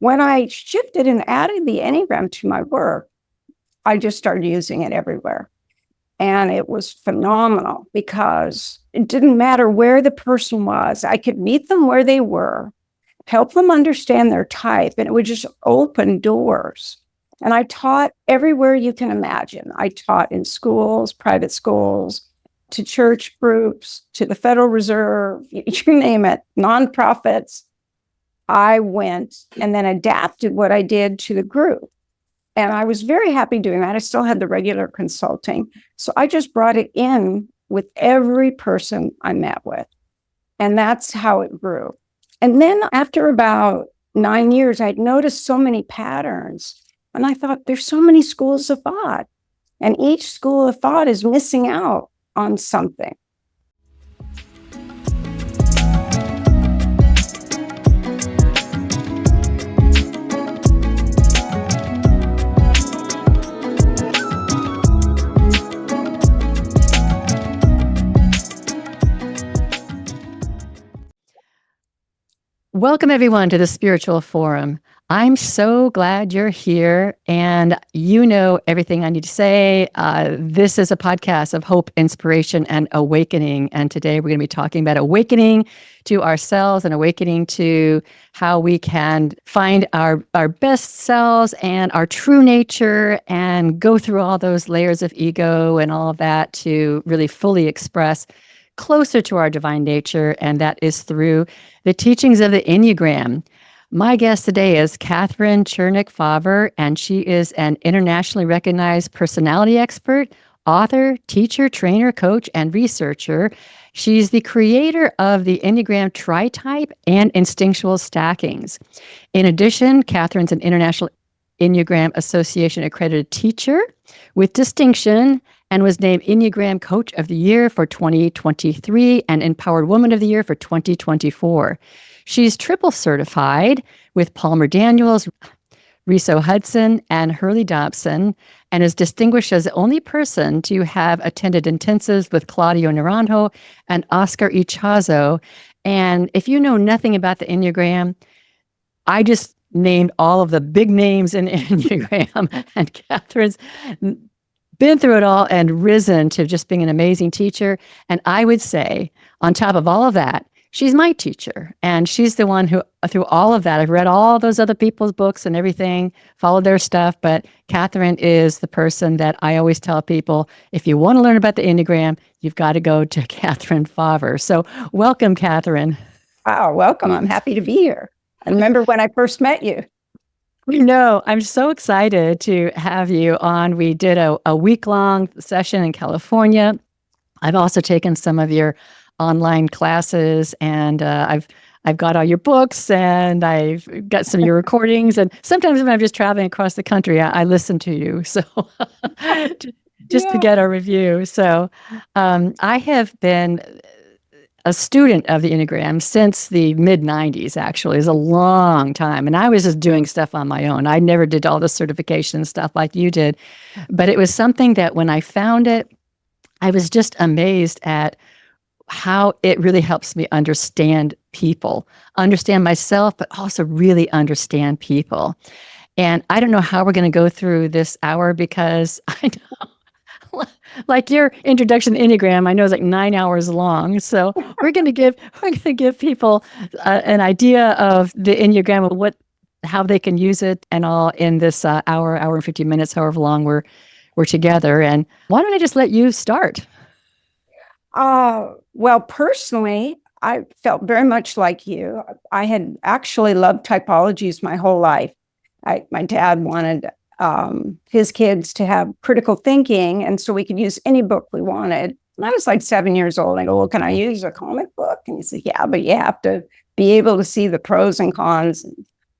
When I shifted and added the Enneagram to my work, I just started using it everywhere. And it was phenomenal because it didn't matter where the person was. I could meet them where they were, help them understand their type, and it would just open doors. And I taught everywhere you can imagine. I taught in schools, private schools, to church groups, to the Federal Reserve, you name it, nonprofits. I went and then adapted what I did to the group. And I was very happy doing that. I still had the regular consulting. So I just brought it in with every person I met with. And that's how it grew. And then after about 9 years, I'd noticed so many patterns. And I thought, there's so many schools of thought. And each school of thought is missing out on something. Welcome, everyone, to the Spiritual Forum. I'm so glad you're here, and you know everything I need to say. This is a podcast of hope, inspiration, and awakening. And today we're going to be talking about awakening to ourselves and awakening to how we can find our best selves and our true nature and go through all those layers of ego and all of that to really fully express closer to our divine nature, and that is through the teachings of the Enneagram. My guest today is Katherine Fauvre, and she is an internationally recognized personality expert, author, teacher, trainer, coach, and researcher. She's the creator of the Enneagram Tritype and instinctual stackings. In addition, Katherine's an International Enneagram Association accredited teacher with distinction and was named Enneagram Coach of the Year for 2023 and Empowered Woman of the Year for 2024. She's triple certified with Palmer Daniels, Riso Hudson, and Hurley Dobson, and is distinguished as the only person to have attended intensives with Claudio Naranjo and Oscar Ichazo. And if you know nothing about the Enneagram, I just named all of the big names in Enneagram, and Katherine's been through it all and risen to just being an amazing teacher. And I would say, on top of all of that, she's my teacher. And she's the one who, through all of that, I've read all those other people's books and everything, followed their stuff. But Katherine is the person that I always tell people, if you want to learn about the Enneagram, you've got to go to Katherine Fauvre. So welcome, Katherine. Wow, welcome. I'm happy to be here. I remember when I first met you. No, I'm so excited to have you on. We did a week-long session in California. I've also taken some of your online classes, and I've got all your books, and I've got some of your recordings. And sometimes when I'm just traveling across the country, I listen to you. So just to get a review. So I have been a student of the Enneagram since the mid-90s, actually. It's a long time. And I was just doing stuff on my own. I never did all the certification stuff like you did. But it was something that when I found it, I was just amazed at how it really helps me understand people, understand myself, but also really understand people. And I don't know how we're going to go through this hour because I know, like your introduction to Enneagram, I know is like 9 hours long. So we're going to give people an idea of the Enneagram, how they can use it, and all in this hour and 50 minutes, however long we're together. And why don't I just let you start? Well, personally, I felt very much like you. I had actually loved typologies my whole life. My dad wanted his kids to have critical thinking, and so we could use any book we wanted. And I was like 7 years old. I go, well, can I use a comic book? And he said, yeah, but you have to be able to see the pros and cons and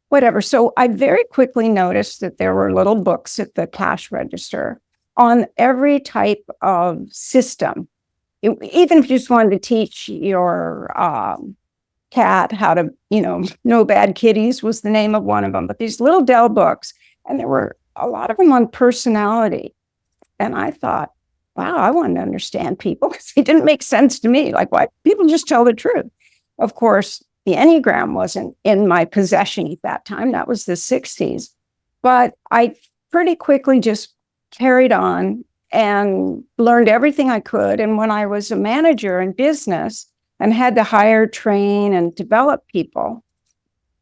whatever. So I very quickly noticed that there were little books at the cash register on every type of system. Even if you just wanted to teach your cat how to, no bad kitties was the name of one of them. But these little Dell books, and there were a lot of them on personality. And I thought, wow, I wanted to understand people because it didn't make sense to me. Like, why people just tell the truth? Of course, the Enneagram wasn't in my possession at that time. That was the 60s. But I pretty quickly just carried on and learned everything I could. And when I was a manager in business and had to hire, train, and develop people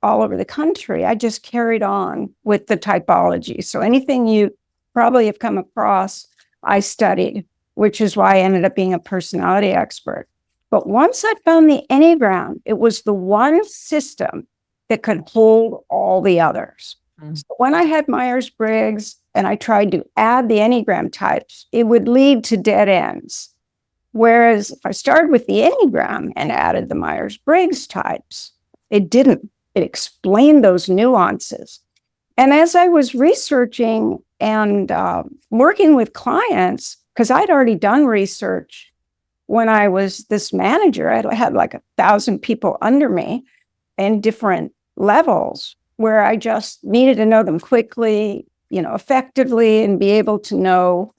all over the country, I just carried on with the typology. So anything you probably have come across, I studied, which is why I ended up being a personality expert. But once I found the Enneagram, it was the one system that could hold all the others. So when I had Myers-Briggs and I tried to add the Enneagram types, it would lead to dead ends. Whereas if I started with the Enneagram and added the Myers-Briggs types, it didn't. It explained those nuances. And as I was researching and working with clients, because I'd already done research when I was this manager, I had like 1,000 people under me in different levels where I just needed to know them quickly, effectively, and be able to know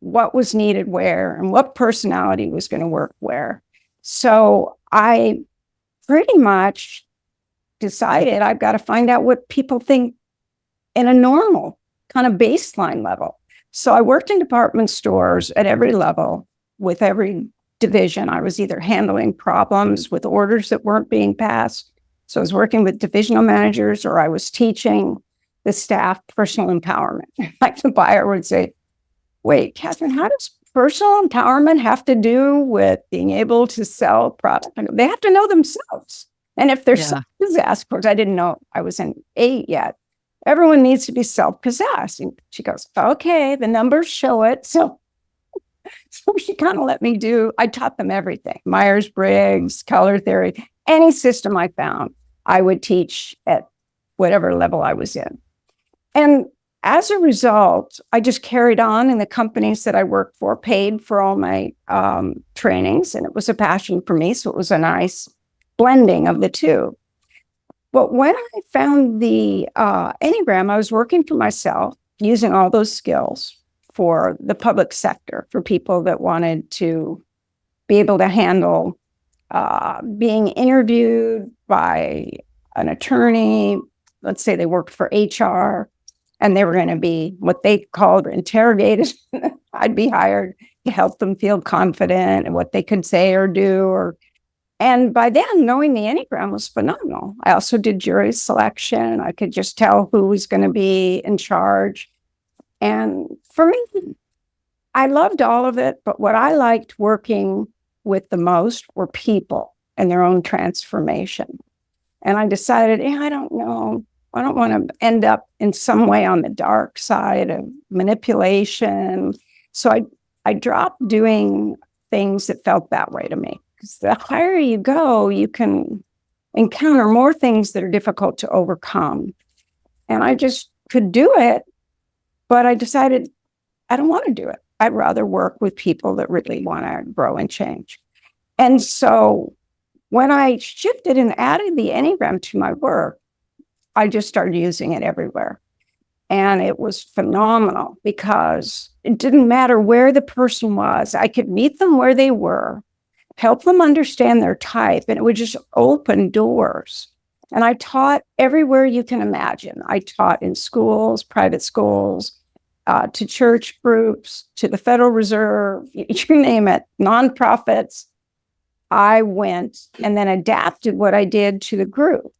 what was needed where and what personality was going to work where. So I pretty much decided I've got to find out what people think in a normal kind of baseline level. So I worked in department stores at every level with every division. I was either handling problems with orders that weren't being passed. So I was working with divisional managers, or I was teaching the staff personal empowerment. Like the buyer would say, wait, Katherine, how does personal empowerment have to do with being able to sell product? They have to know themselves. And if they're self-possessed, of course, I didn't know I was in 8 yet. Everyone needs to be self-possessed. And she goes, okay, the numbers show it. So she kind of let me I taught them everything. Myers-Briggs, color theory, any system I found, I would teach at whatever level I was in. And as a result, I just carried on, and the companies that I worked for paid for all my trainings, and it was a passion for me. So it was a nice blending of the two. But when I found the Enneagram, I was working for myself, using all those skills for the public sector, for people that wanted to be able to handle being interviewed by an attorney. Let's say they worked for HR and they were going to be what they called interrogated. I'd be hired to help them feel confident in what they could say or do. And by then, knowing the Enneagram was phenomenal. I also did jury selection. I could just tell who was going to be in charge. And for me, I loved all of it. But what I liked working with the most were people and their own transformation. And I decided, I don't know. I don't want to end up in some way on the dark side of manipulation. So I dropped doing things that felt that way to me. Because the higher you go, you can encounter more things that are difficult to overcome. And I just could do it, but I decided I don't want to do it. I'd rather work with people that really want to grow and change. And so when I shifted and added the Enneagram to my work, I just started using it everywhere. And it was phenomenal because it didn't matter where the person was. I could meet them where they were, help them understand their type, and it would just open doors. And I taught everywhere you can imagine. I taught in schools, private schools, to church groups, to the Federal Reserve, you name it, nonprofits. I went and then adapted what I did to the group.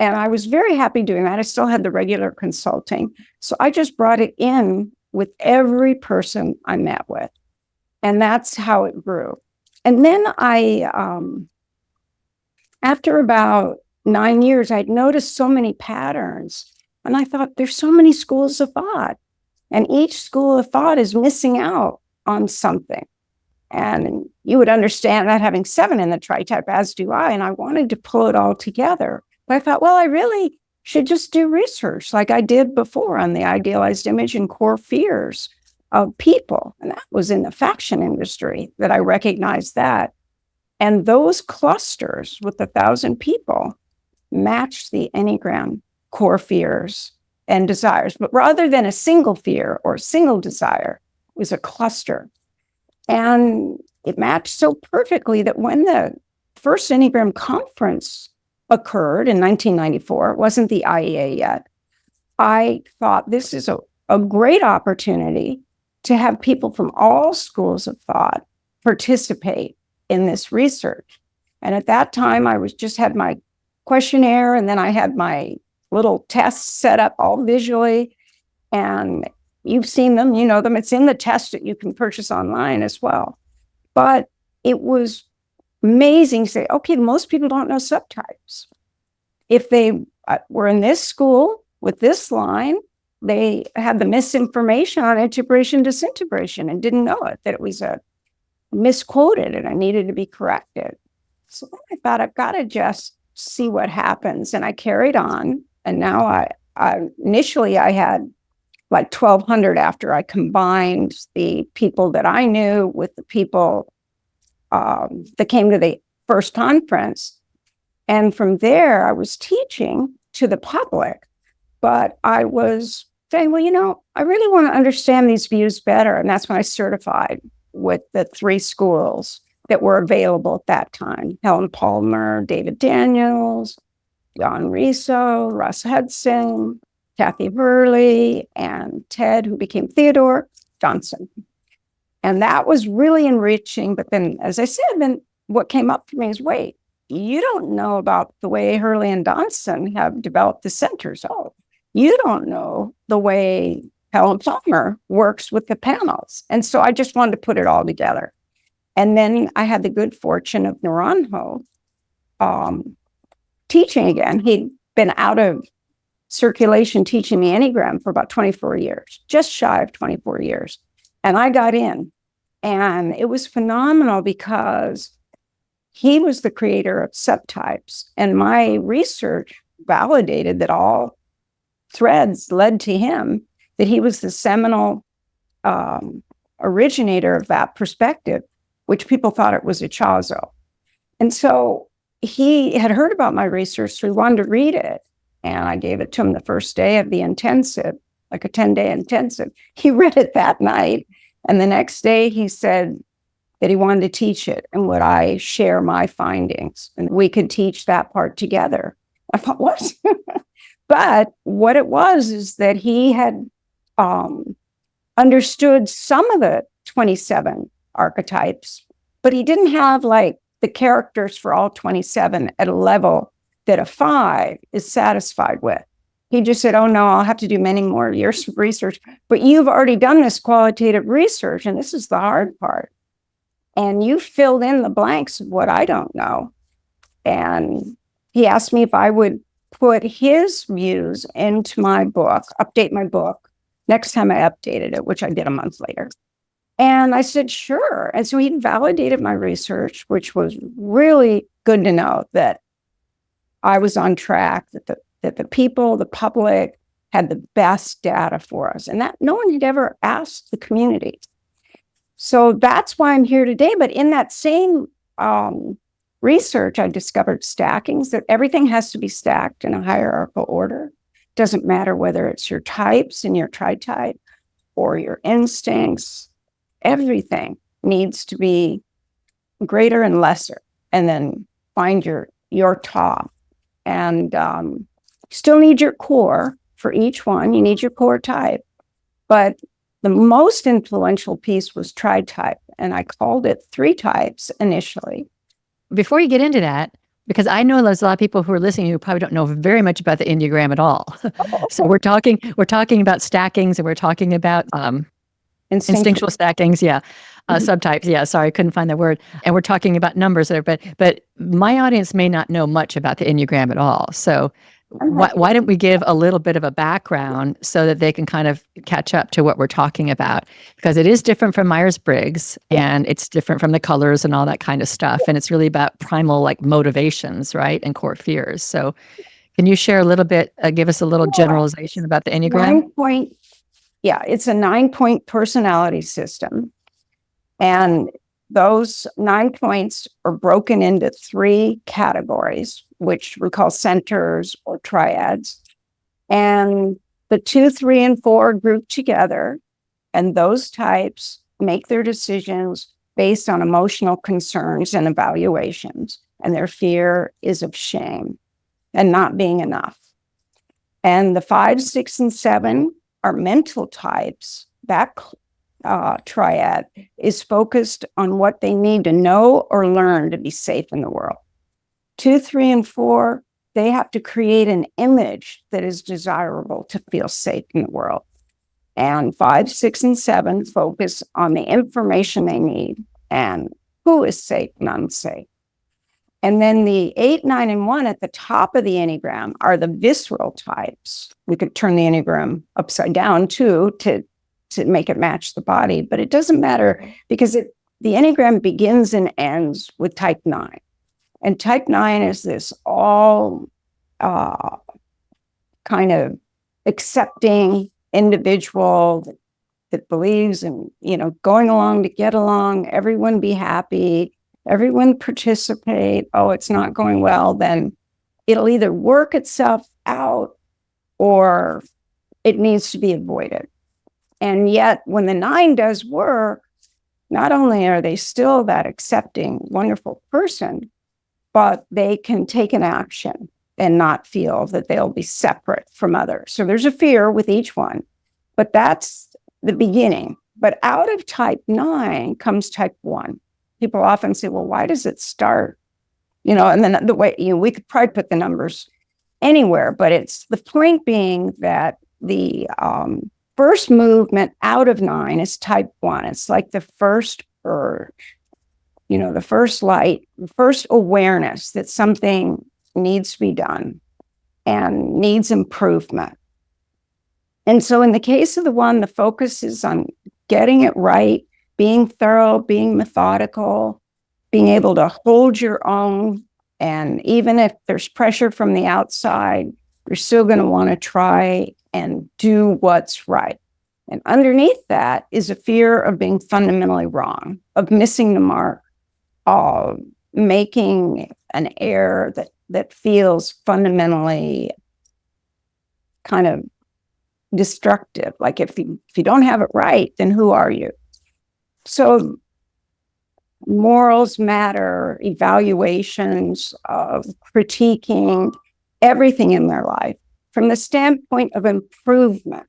And I was very happy doing that. I still had the regular consulting. So I just brought it in with every person I met with. And that's how it grew. And then after about 9 years, I'd noticed so many patterns. And I thought, there's so many schools of thought. And each school of thought is missing out on something. And you would understand that having 7 in the Tritype, as do I, and I wanted to pull it all together. But I thought, well, I really should just do research like I did before on the idealized image and core fears of people. And that was in the fashion industry that I recognized that. And those clusters with 1,000 people matched the Enneagram core fears and desires. But rather than a single fear or a single desire, it was a cluster. And it matched so perfectly that when the first Enneagram conference occurred in 1994. It wasn't the IEA yet. I thought this is a great opportunity to have people from all schools of thought participate in this research. And at that time, I just had my questionnaire, and then I had my little tests set up all visually. And you've seen them, you know them. It's in the test that you can purchase online as well. But it was amazing to say, okay, most people don't know subtypes. If they were in this school with this line, they had the misinformation on integration disintegration and didn't know it, that it was misquoted and I needed to be corrected. So I thought, I've got to just see what happens. And I carried on. And now I initially I had like 1,200 after I combined the people that I knew with the people that came to the first conference. And from there, I was teaching to the public, but I was saying, well, you know, I really want to understand these views better. And that's when I certified with the 3 schools that were available at that time: Helen Palmer, David Daniels, Jan Riso, Russ Hudson, Kathy Burley, and Ted, who became Theodore Johnson. And that was really enriching. But then, as I said, then what came up for me is, wait, you don't know about the way Hurley and Donson have developed the centers. Oh, you don't know the way Helen Palmer works with the panels. And so I just wanted to put it all together. And then I had the good fortune of Naranjo teaching again. He'd been out of circulation teaching the Enneagram for about 24 years, just shy of 24 years. And I got in, and it was phenomenal because he was the creator of subtypes. And my research validated that all threads led to him, that he was the seminal originator of that perspective, which people thought it was a Chazo. And so he had heard about my research, so he wanted to read it. And I gave it to him the first day of the intensive, like a 10-day intensive. He read it that night. And the next day he said that he wanted to teach it and would I share my findings and we could teach that part together. I thought, what? But what it was is that he had understood some of the 27 archetypes, but he didn't have like the characters for all 27 at a level that a 5 is satisfied with. He just said, oh no, I'll have to do many more years of research, but you've already done this qualitative research and this is the hard part. And you filled in the blanks of what I don't know. And he asked me if I would put his views into my book, update my book, next time I updated it, which I did a month later. And I said, sure. And so he validated my research, which was really good to know that I was on track, that the people, the public had the best data for us, and that no one had ever asked the community. So that's why I'm here today. But in that same research, I discovered stackings, that everything has to be stacked in a hierarchical order. Doesn't matter whether it's your types and your tritype or your instincts, everything needs to be greater and lesser, and then find your top. And you still need your core for each one. You need your core type. But the most influential piece was tritype, and I called it 3 types initially. Before you get into that, because I know there's a lot of people who are listening who probably don't know very much about the Enneagram at all. So we're talking about stackings, and we're talking about instinctual stackings, subtypes, sorry, I couldn't find the word. And we're talking about numbers there, but my audience may not know much about the Enneagram at all. So why don't we give a little bit of a background so that they can kind of catch up to what we're talking about? Because it is different from Myers-Briggs, and it's different from the colors and all that kind of stuff. And it's really about primal like motivations, right? And core fears. So can you share a little bit, give us a little generalization about the Enneagram? It's a 9-point personality system. And those 9 points are broken into 3 categories, which we call centers or triads. And the 2, 3, and 4 group together, and those types make their decisions based on emotional concerns and evaluations. And their fear is of shame. and not being enough. And the 5, 6, and 7 are mental types. That triad is focused on what they need to know or learn to be safe in the world. 2, 3, and 4, they have to create an image that is desirable to feel safe in the world. And 5, 6, and 7 focus on the information they need and who is safe and unsafe. And then the 8, 9, and 1 at the top of the Enneagram are the visceral types. We could turn the Enneagram upside down too to make it match the body, but it doesn't matter because the Enneagram begins and ends with type 9. And type 9 is this all kind of accepting individual that believes in, going along to get along, everyone be happy, everyone participate. Oh, it's not going well, then it'll either work itself out or it needs to be avoided. And yet when the 9 does work, not only are they still that accepting, wonderful person, but they can take an action and not feel that they'll be separate from others. So there's a fear with each one, but that's the beginning. But out of type 9 comes type 1. People often say, well, why does it start? And then the way, we could probably put the numbers anywhere, but it's the point being that the first movement out of 9 is type 1. It's like the first urge, the first light, the first awareness that something needs to be done and needs improvement. And so in the case of the 1, the focus is on getting it right, being thorough, being methodical, being able to hold your own. And even if there's pressure from the outside, you're still going to want to try and do what's right. And underneath that is a fear of being fundamentally wrong, of missing the mark, of making an error that feels fundamentally kind of destructive. Like if you don't have it right, then who are you? So morals matter, evaluations of critiquing everything in their life from the standpoint of improvement.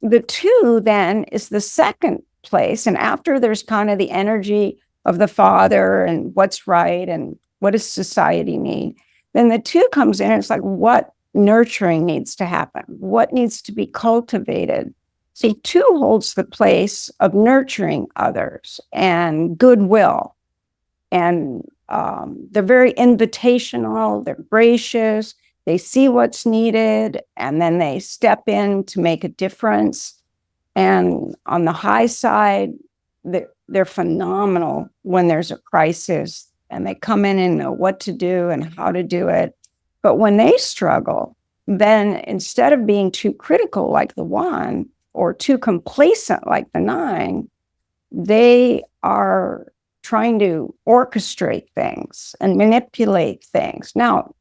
The 2 then is the second place. And after there's kind of the energy of the father and what's right and what does society need, then the 2 comes in and it's like, what nurturing needs to happen? What needs to be cultivated? So 2 holds the place of nurturing others and goodwill. And they're very invitational, they're gracious, they see what's needed, and then they step in to make a difference. And on the high side, they're phenomenal when there's a crisis, and they come in and know what to do and how to do it. But when they struggle, then instead of being too critical like the 1 or too complacent like the 9, they are trying to orchestrate things and manipulate things. Now,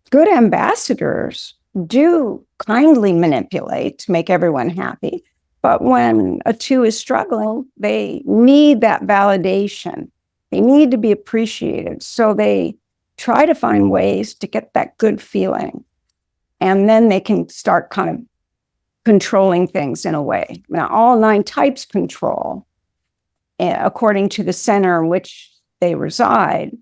good ambassadors do kindly manipulate to make everyone happy. But when a 2 is struggling, they need that validation. They need to be appreciated. So they try to find ways to get that good feeling. And then they can start kind of controlling things in a way. Now, all 9 types control according to the center in which they reside.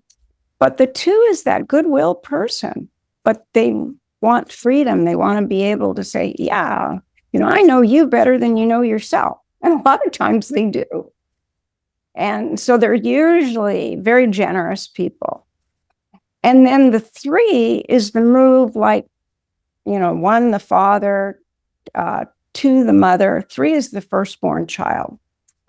But the 2 is that goodwill person. But they want freedom. They want to be able to say, yeah, I know you better than you know yourself. And a lot of times they do. And so they're usually very generous people. And then the 3 is the move like, 1, the father, 2, the mother, 3 is the firstborn child.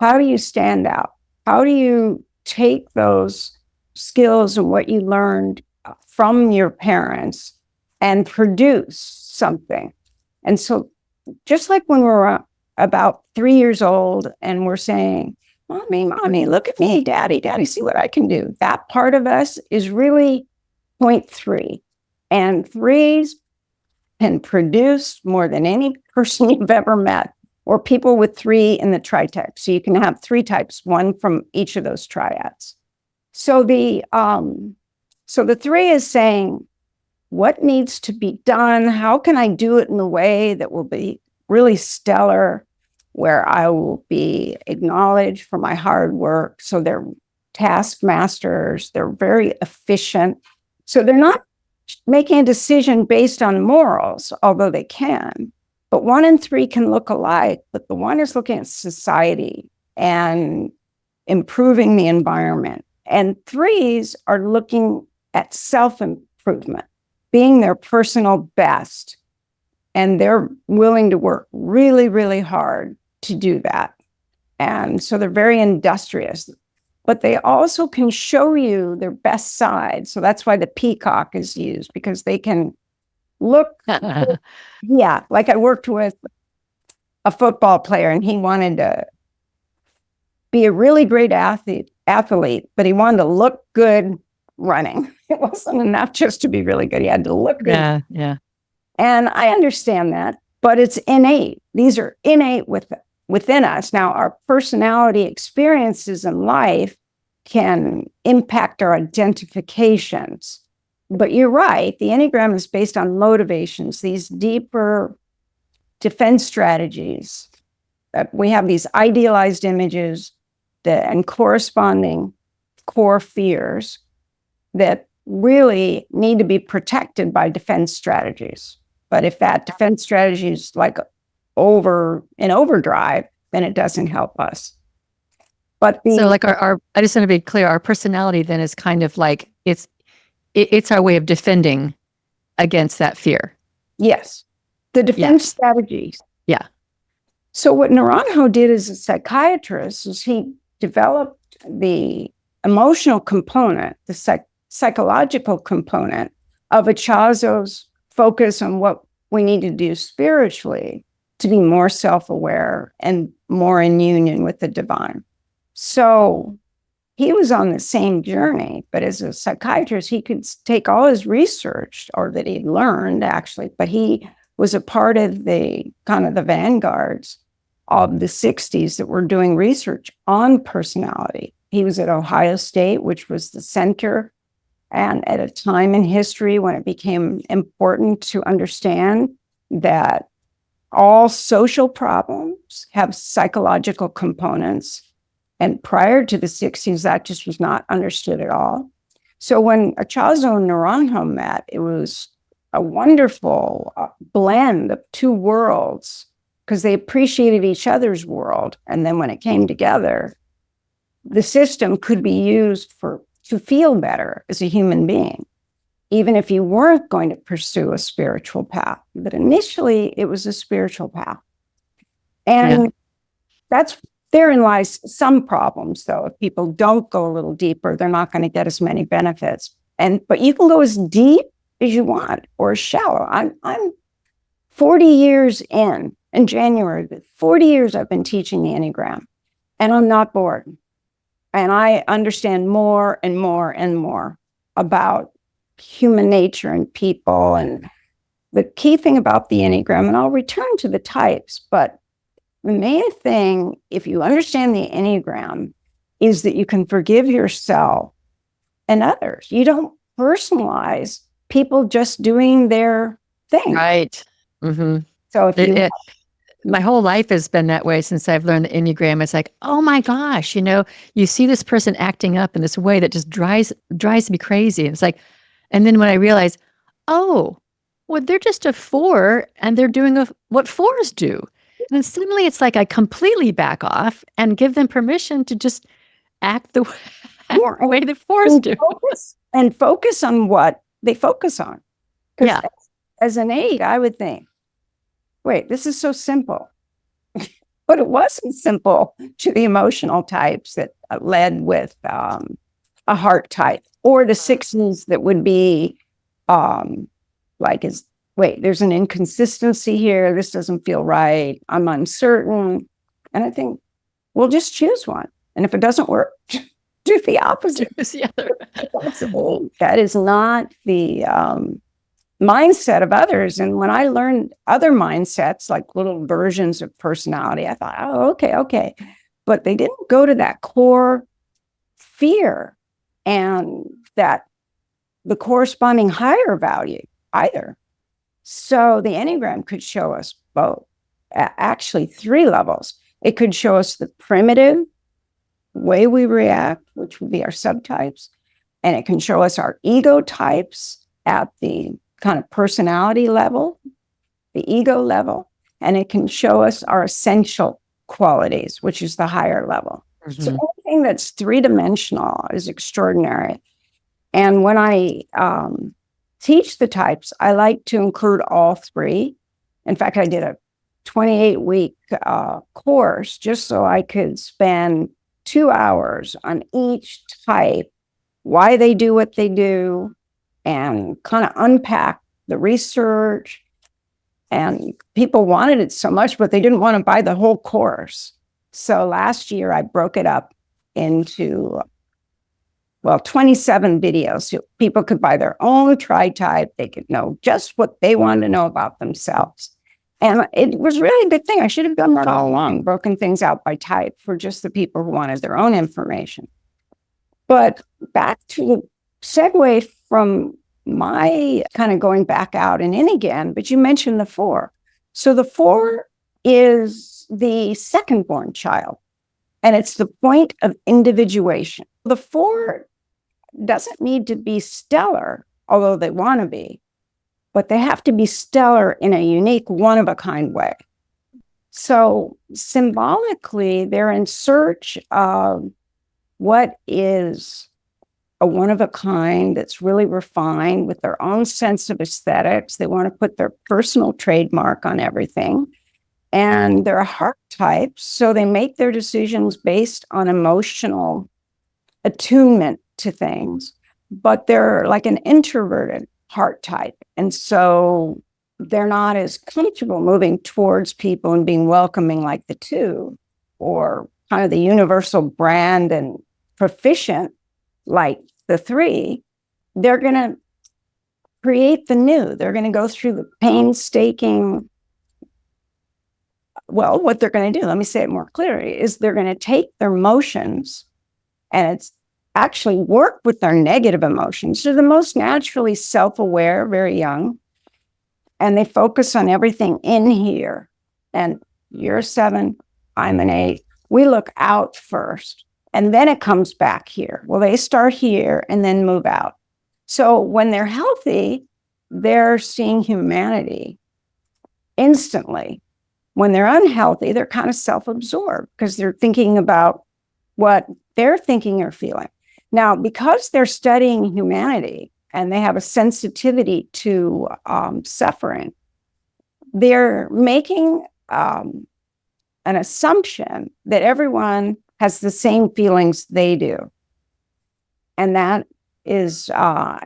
How do you stand out? How do you take those skills and what you learned from your parents and produce something? And so just like when we're about 3 years old and we're saying, mommy, look at me, daddy, see what I can do. That part of us is really point 3. And 3s can produce more than any person you've ever met, or people with 3 in the tritype. So you can have 3 types, 1 from each of those triads. So the 3 is saying, what needs to be done? How can I do it in a way that will be really stellar, where I will be acknowledged for my hard work? So they're taskmasters, they're very efficient. So they're not making a decision based on morals, although they can. But 1 and 3 can look alike, but the 1 is looking at society and improving the environment. And 3s are looking at self-improvement, being their personal best. And they're willing to work really, really hard to do that. And so they're very industrious, but they also can show you their best side. So that's why the peacock is used, because they can look. Yeah, like I worked with a football player and he wanted to be a really great athlete, but he wanted to look good running. It wasn't enough just to be really good. He had to look good. Yeah, yeah. And I understand that, but it's innate. These are innate within us. Now, our personality experiences in life can impact our identifications. But you're right, the Enneagram is based on motivations, these deeper defense strategies. We have these idealized images and corresponding core fears that really need to be protected by defense strategies. But if that defense strategy is like in overdrive, then it doesn't help us. But so like our I just want to be clear, our personality then is kind of like it's our way of defending against that fear. Yes. The defense strategies. Yeah. So what Naranjo did as a psychiatrist is he developed the emotional component, the psychological component of Ichazo's focus on what we need to do spiritually to be more self-aware and more in union with the divine. So he was on the same journey, but as a psychiatrist, he could take all his research, or that he'd learned actually, but he was a part of the kind of the vanguards of the 60s that were doing research on personality. He was at Ohio State, which was the center, and at a time in history when it became important to understand that all social problems have psychological components. And prior to the 60s, that just was not understood at all. So when Ichazo and Naranjo met, it was a wonderful blend of two worlds, because they appreciated each other's world. And then when it came together, the system could be used to feel better as a human being, even if you weren't going to pursue a spiritual path. But initially, it was a spiritual path. And therein lies some problems, though. If people don't go a little deeper, they're not going to get as many benefits. But you can go as deep as you want, or as shallow. I'm 40 years in January, 40 years I've been teaching the Enneagram, and I'm not bored. And I understand more and more and more about human nature and people. And the key thing about the Enneagram, and I'll return to the types, but the main thing, if you understand the Enneagram, is that you can forgive yourself and others. You don't personalize people just doing their thing. Right. Mm-hmm. So if my whole life has been that way since I've learned the Enneagram. It's like, oh my gosh, you see this person acting up in this way that just drives me crazy. And it's like, and then when I realize, oh, well, they're just a 4 and they're doing what 4s do. And then suddenly it's like I completely back off and give them permission to just act the way the 4s do. And focus on what they focus on. Because as an 8, I would think, wait, this is so simple. But it wasn't simple to the emotional types that led with a heart type, or the 6s that would be there's an inconsistency here. This doesn't feel right. I'm uncertain. And I think, we'll just choose one. And if it doesn't work, do the opposite. Choose the other. That is not the mindset of others. And when I learned other mindsets, like little versions of personality, I thought, oh, okay. But they didn't go to that core fear and that the corresponding higher value. either. So the Enneagram could show us both, actually 3 levels. It could show us the primitive way we react, which would be our subtypes, and it can show us our ego types at the kind of personality level, the ego level, and it can show us our essential qualities, which is the higher level. So anything that's 3-dimensional is extraordinary. And when I teach the types, I like to include all 3. In fact, I did a 28-week course just so I could spend 2 hours on each type, why they do what they do, and kind of unpack the research. And people wanted it so much, but they didn't want to buy the whole course. So last year I broke it up into 27 videos. So people could buy their own Tritype. They could know just what they wanted to know about themselves. And it was really a good thing. I should have done that all along, broken things out by type for just the people who wanted their own information. But back to segue from my kind of going back out and in again, but you mentioned the 4. So the 4 is the second born child, and it's the point of individuation. The 4 doesn't need to be stellar, although they want to be, but they have to be stellar in a unique, one-of-a-kind way. So symbolically, they're in search of what is a one-of-a-kind that's really refined with their own sense of aesthetics. They want to put their personal trademark on everything. And they're a heart type, so they make their decisions based on emotional attunement to things, but they're like an introverted heart type. And so they're not as comfortable moving towards people and being welcoming like the 2, or kind of the universal brand and proficient like the 3. They're going to create the new. They're going to go through the painstaking. Well, what they're going to do, let me say it more clearly, is they're going to take their emotions and it's actually work with their negative emotions. They're the most naturally self-aware, very young, and they focus on everything in here. And you're a 7, I'm an 8. We look out first, and then it comes back here. Well, they start here and then move out. So when they're healthy, they're seeing humanity instantly. When they're unhealthy, they're kind of self-absorbed because they're thinking about what they're thinking or feeling. Now, because they're studying humanity and they have a sensitivity to suffering, they're making an assumption that everyone has the same feelings they do. And that is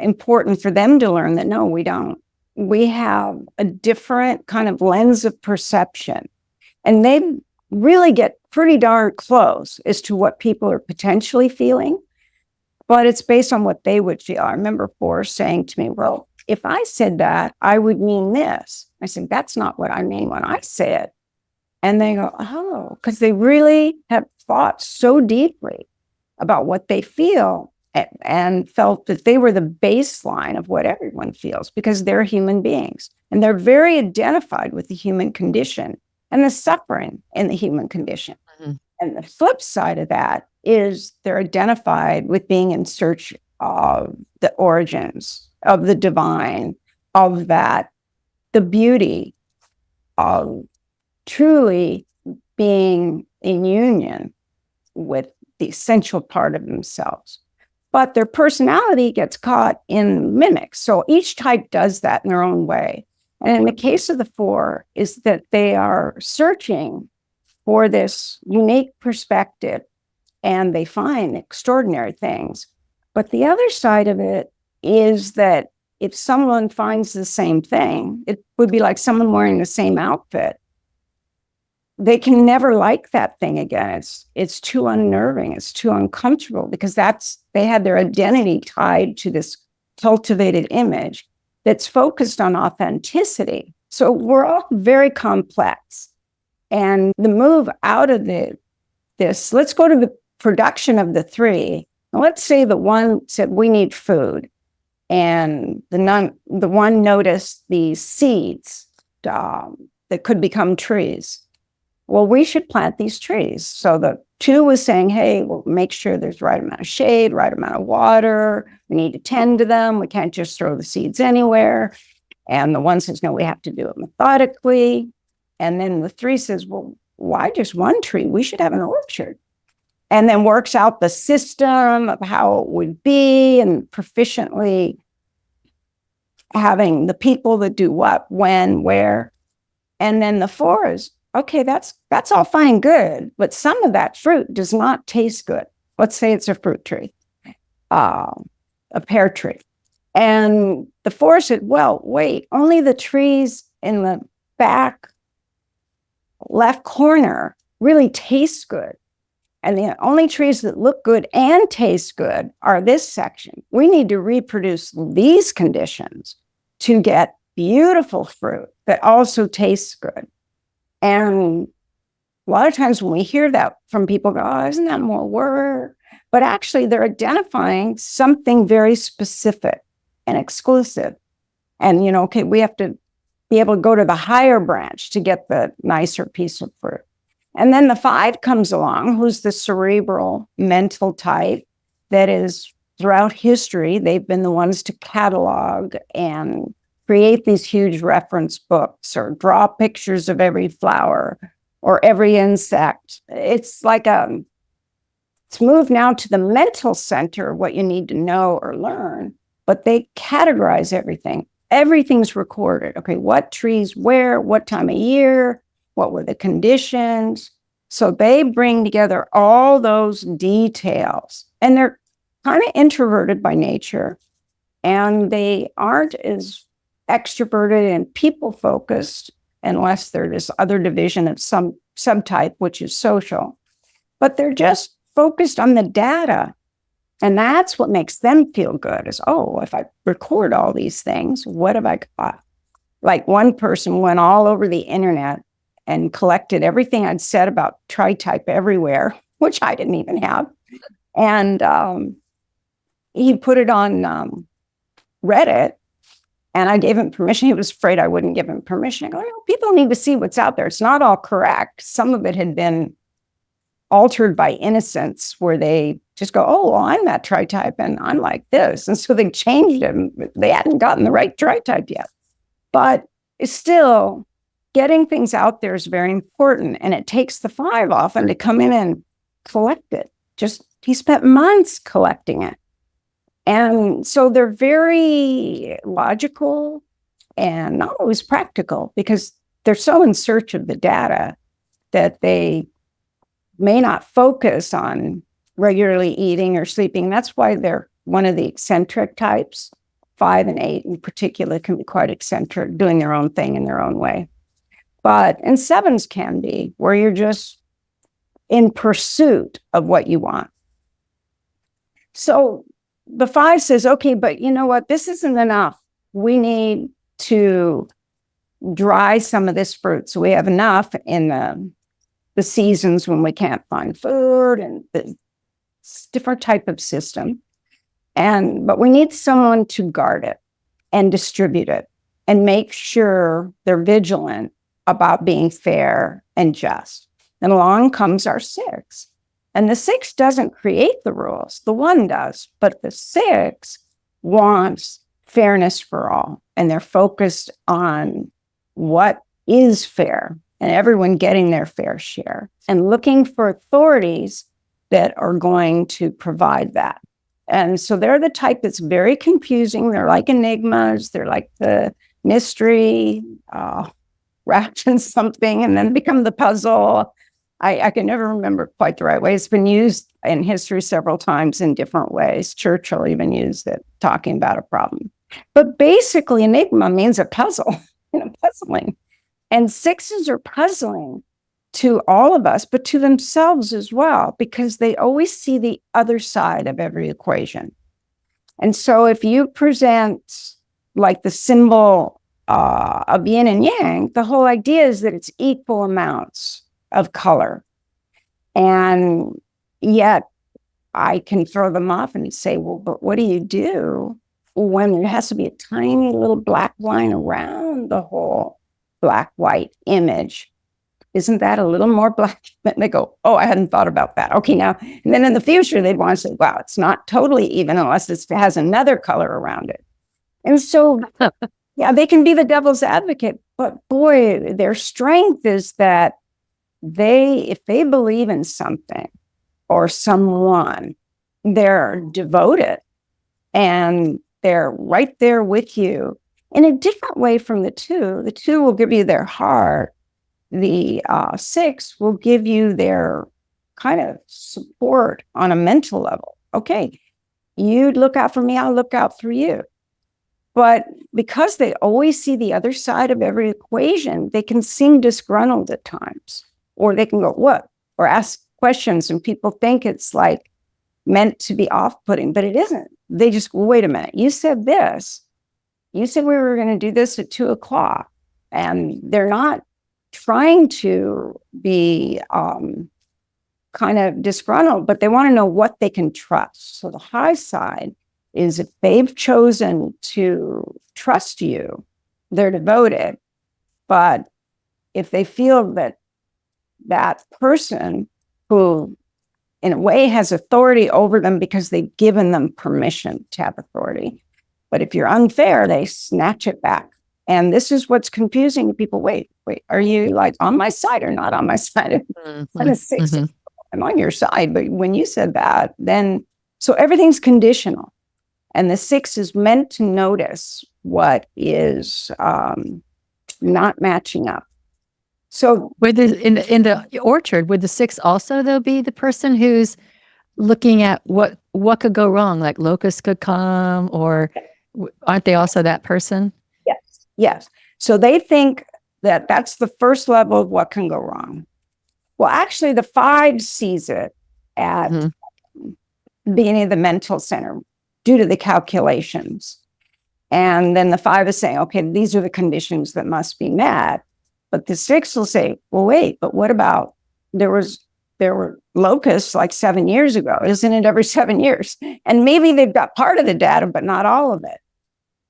important for them to learn that, no, we don't. We have a different kind of lens of perception. And they really get pretty darn close as to what people are potentially feeling, but it's based on what they would feel. I remember Forrest saying to me, well, if I said that, I would mean this. I said, that's not what I mean when I say it. And they go, oh, because they really have thought so deeply about what they feel and felt that they were the baseline of what everyone feels because they're human beings. And they're very identified with the human condition and the suffering in the human condition. Mm-hmm. And the flip side of that is they're identified with being in search of the origins of the divine, of that, the beauty of truly being in union with the essential part of themselves. But their personality gets caught in mimics. So each type does that in their own way. And in the case of the 4 is that they are searching for this unique perspective and they find extraordinary things. But the other side of it is that if someone finds the same thing, it would be like someone wearing the same outfit. They can never like that thing again. It's too unnerving. It's too uncomfortable because they had their identity tied to this cultivated image that's focused on authenticity. So we're all very complex. And the move out of this, let's go to the production of the 3. Now, let's say the 1 said, we need food. And the one noticed these seeds that could become trees. Well, we should plant these trees. So the two was saying, hey, we'll make sure there's the right amount of shade, right amount of water. We need to tend to them. We can't just throw the seeds anywhere. And the one says, no, we have to do it methodically. And then the three says, well, why just one tree? We should have an orchard. And then works out the system of how it would be and proficiently having the people that do what, when, where. And then the four is, okay, that's all fine and good, but some of that fruit does not taste good. Let's say it's a fruit tree, a pear tree. And the four said, well, wait, only the trees in the back left corner really taste good. And the only trees that look good and taste good are this section. We need to reproduce these conditions to get beautiful fruit that also tastes good. And a lot of times when we hear that from people, go, oh, isn't that more work? But actually they're identifying something very specific and exclusive. And, okay, we have to be able to go to the higher branch to get the nicer piece of fruit. And then the 5 comes along, who's the cerebral mental type that is throughout history, they've been the ones to catalog and create these huge reference books or draw pictures of every flower or every insect. It's like it's moved now to the mental center, what you need to know or learn, but they categorize everything. Everything's recorded. Okay, what trees, where, what time of year, what were the conditions? So they bring together all those details, and they're kind of introverted by nature, and they aren't as extroverted and people focused unless there's this other division of some subtype, which is social, but they're just focused on the data. And that's what makes them feel good is, oh, if I record all these things, what have I got? Like one person went all over the internet and collected everything I'd said about Tritype everywhere, which I didn't even have. And he put it on Reddit, and I gave him permission. He was afraid I wouldn't give him permission. I go, people need to see what's out there. It's not all correct. Some of it had been altered by innocence where they just go, oh, well, I'm that Tritype and I'm like this. And so they changed him. They hadn't gotten the right Tritype yet. But it's still, getting things out there is very important. And it takes the 5 often to come in and collect it. He spent months collecting it. And so they're very logical and not always practical because they're so in search of the data that they may not focus on regularly eating or sleeping. That's why they're one of the eccentric types. 5 and 8 in particular can be quite eccentric, doing their own thing in their own way. And 7s can be where you're just in pursuit of what you want. So the 5 says, okay, but you know what? This isn't enough. We need to dry some of this fruit so we have enough in the seasons when we can't find food and the different type of system. But we need someone to guard it and distribute it and make sure they're vigilant about being fair and just. And along comes our 6. And the 6 doesn't create the rules, the 1 does, but the 6 wants fairness for all. And they're focused on what is fair and everyone getting their fair share and looking for authorities that are going to provide that. And so they're the type that's very confusing. They're like enigmas. They're like the mystery wrapped in something and then become the puzzle. I can never remember quite the right way. It's been used in history several times in different ways. Churchill even used it, talking about a problem. But basically, enigma means a puzzle, puzzling. And 6s are puzzling to all of us, but to themselves as well, because they always see the other side of every equation. And so if you present like the symbol of yin and yang, the whole idea is that it's equal amounts of color. And yet I can throw them off and say, well, but what do you do when there has to be a tiny little black line around the whole black-white image, isn't that a little more black? And they go, oh, I hadn't thought about that. Okay, now, and then in the future, they'd want to say, wow, it's not totally even unless it has another color around it. And so, yeah, they can be the devil's advocate, but boy, their strength is that if they believe in something or someone, they're devoted and they're right there with you in a different way from the two. The two will give you their heart. The 6 will give you their kind of support on a mental level. Okay, you look out for me, I'll look out for you. But because they always see the other side of every equation, they can seem disgruntled at times, or they can go, what? Or ask questions, and people think it's like meant to be off-putting, but it isn't. They just, wait a minute, you said this. You said we were going to do this at 2:00, and they're not trying to be kind of disgruntled, but they want to know what they can trust. So the high side is if they've chosen to trust you, they're devoted. But if they feel that that person who in a way has authority over them because they've given them permission to have authority, but if you're unfair, they snatch it back. And this is what's confusing people. Wait, are you like on my side or not on my side? I'm on your side. But when you said that, then, so everything's conditional. And the 6 is meant to notice what is not matching up. So in the orchard, would the 6 also though be the person who's looking at what could go wrong, like locusts could come, or aren't they also that person? Yes. So they think that that's the first level of what can go wrong. Well, actually, the 5 sees it at the beginning of the mental center due to the calculations. And then the 5 is saying, okay, these are the conditions that must be met. But the 6 will say, well, wait, but what about there were locusts like 7 years ago? Isn't it every 7 years? And maybe they've got part of the data, but not all of it.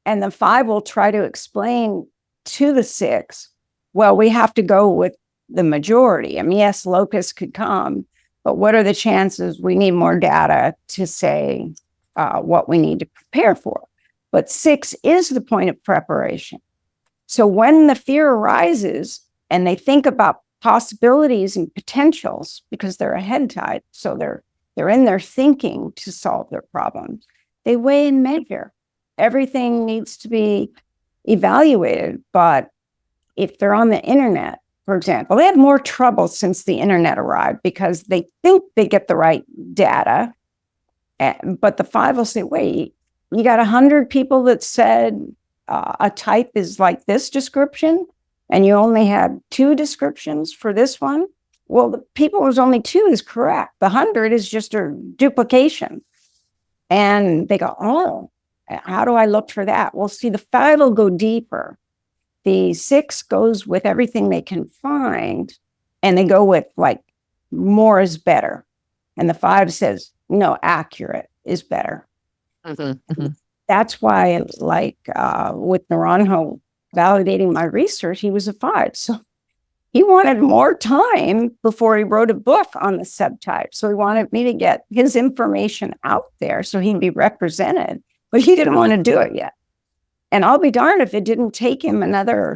And the 5 will try to explain to the 6, well, we have to go with the majority. I mean, yes, locusts could come, but what are the chances? We need more data to say what we need to prepare for. But 6 is the point of preparation. So when the fear arises and they think about possibilities and potentials, because they're ahead tide, so they're in their thinking to solve their problems, they weigh and measure. Everything needs to be evaluated. But if they're on the internet, for example, they have more trouble since the internet arrived because they think they get the right data. But the 5 will say, wait, you got 100 people that said a type is like this description, and you only had 2 descriptions for this one. Well, the people who's only 2 is correct. The 100 is just a duplication. And they go, oh, how do I look for that? Well, see, the 5 will go deeper. The 6 goes with everything they can find, and they go with like more is better. And the 5 says, no, accurate is better. That's why, like with Naranjo validating my research, he was a 5. So he wanted more time before he wrote a book on the subtype. So he wanted me to get his information out there so he'd be represented. But he didn't want to do it yet. And I'll be darned if it didn't take him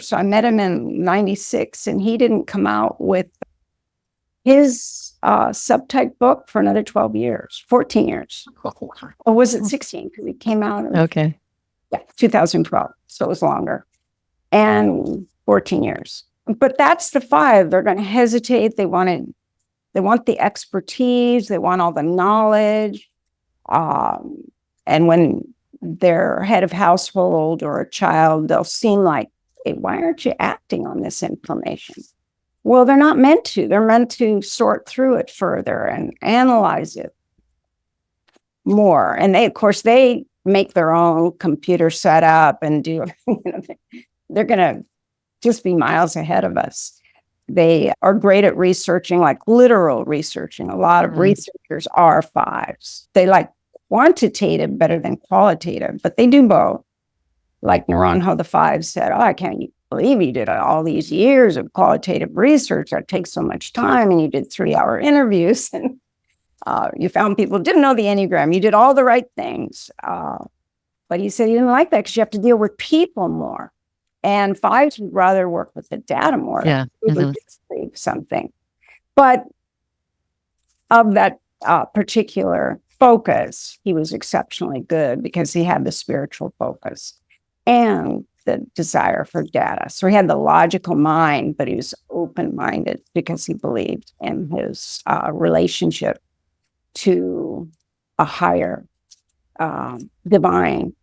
so I met him in 96, and he didn't come out with his subtype book for another 14 years. Or was it 16? Because it came out. Okay. Yeah, 2012. So it was longer. And 14 years. But that's the 5. They're going to hesitate. They want the expertise. They want all the knowledge. And when they're head of household or a child, they'll seem like, hey, why aren't you acting on this information? Well, they're not meant to. They're meant to sort through it further and analyze it more. And they, of course, they make their own computer setup and do, they're going to just be miles ahead of us. They are great at researching, like literal researching. A lot of researchers are 5s. They like quantitative better than qualitative, but they do both. Like Naranjo the Five said, I can't believe you did all these years of qualitative research. That takes so much time. And you did 3-hour interviews and you found people didn't know the Enneagram. You did all the right things. But he said he didn't like that because you have to deal with people more. And fives would rather work with the data more. Yeah. Something. But of that particular focus, he was exceptionally good because he had the spiritual focus and the desire for data. So he had the logical mind, but he was open-minded because he believed in his relationship to a higher divine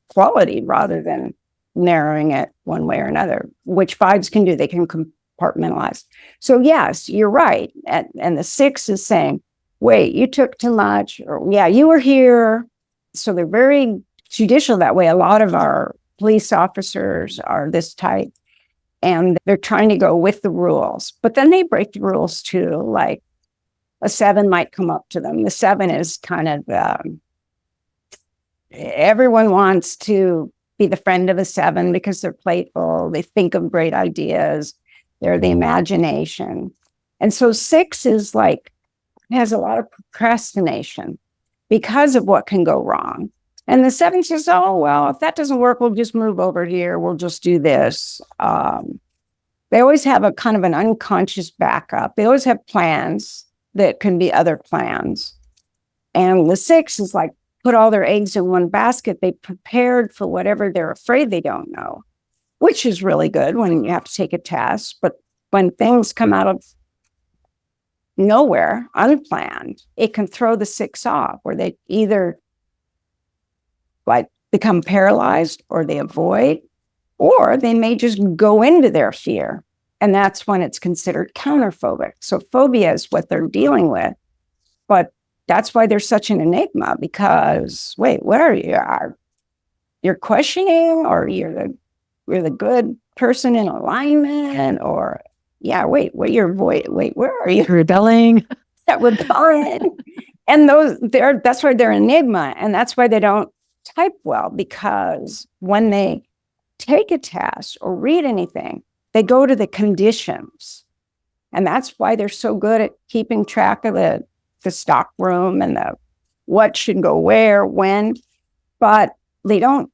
quality rather than narrowing it one way or another, which fives can do. They can compartmentalize. So yes, you're right. And the six is saying, wait, you took too much, or yeah, you were here. So they're very judicial that way. A lot of our police officers are this type, and they're trying to go with the rules, but then they break the rules too. Like a seven might come up to them. The seven is kind of, everyone wants to be the friend of a seven because they're playful. They think of great ideas. They're the imagination. And so six is like, has a lot of procrastination because of what can go wrong. And the seven says, oh, well, if that doesn't work, we'll just move over here. We'll just do this. They always have a kind of an unconscious backup. They always have plans that can be other plans. And the six is like, put all their eggs in one basket. They prepared for whatever they're afraid they don't know, which is really good when you have to take a test. But when things come out of nowhere, unplanned, it can throw the six off, where they either like become paralyzed or they avoid, or they may just go into their fear. And that's when it's considered counterphobic. So phobia is what they're dealing with. But that's why they're such an enigma, because wait, what are you? You're questioning, or you're the good person in alignment, or yeah, wait, where are you? Rebelling. That rebellion. And that's why they're enigma. And that's why they don't type well, because when they take a test or read anything, they go to the conditions. And that's why they're so good at keeping track of the stock room and the what should go where, when, but they don't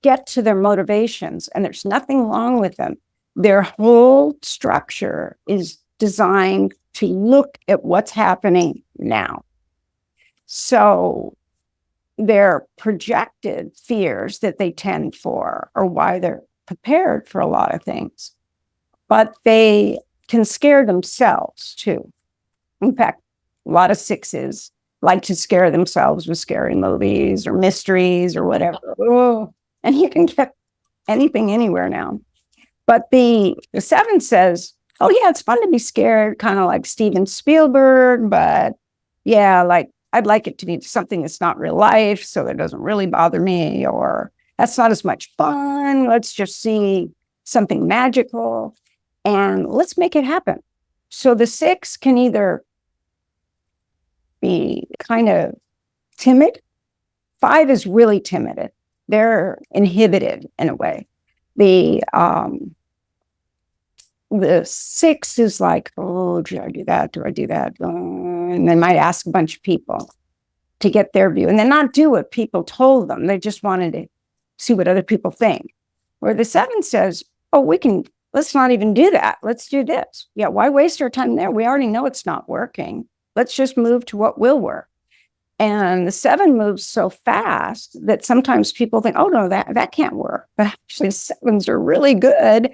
get to their motivations, and there's nothing wrong with them. Their whole structure is designed to look at what's happening now. So their projected fears that they tend for are why they're prepared for a lot of things, but they can scare themselves too. In fact, a lot of sixes like to scare themselves with scary movies or mysteries or whatever. Oh, and you can get anything anywhere now. But the seven says, oh yeah, it's fun to be scared, kind of like Steven Spielberg, but yeah, like I'd like it to be something that's not real life, so it doesn't really bother me, or that's not as much fun. Let's just see something magical and let's make it happen. So the six can either be kind of timid. Five is really timid. They're inhibited in a way. The six is like, oh, do I do that? Do I do that? And they might ask a bunch of people to get their view, and then not do what people told them. They just wanted to see what other people think. Where the seven says, oh, let's not even do that. Let's do this. Yeah, why waste our time there? We already know it's not working. Let's just move to what will work. And the seven moves so fast that sometimes people think, oh, no, that can't work. But actually, sevens are really good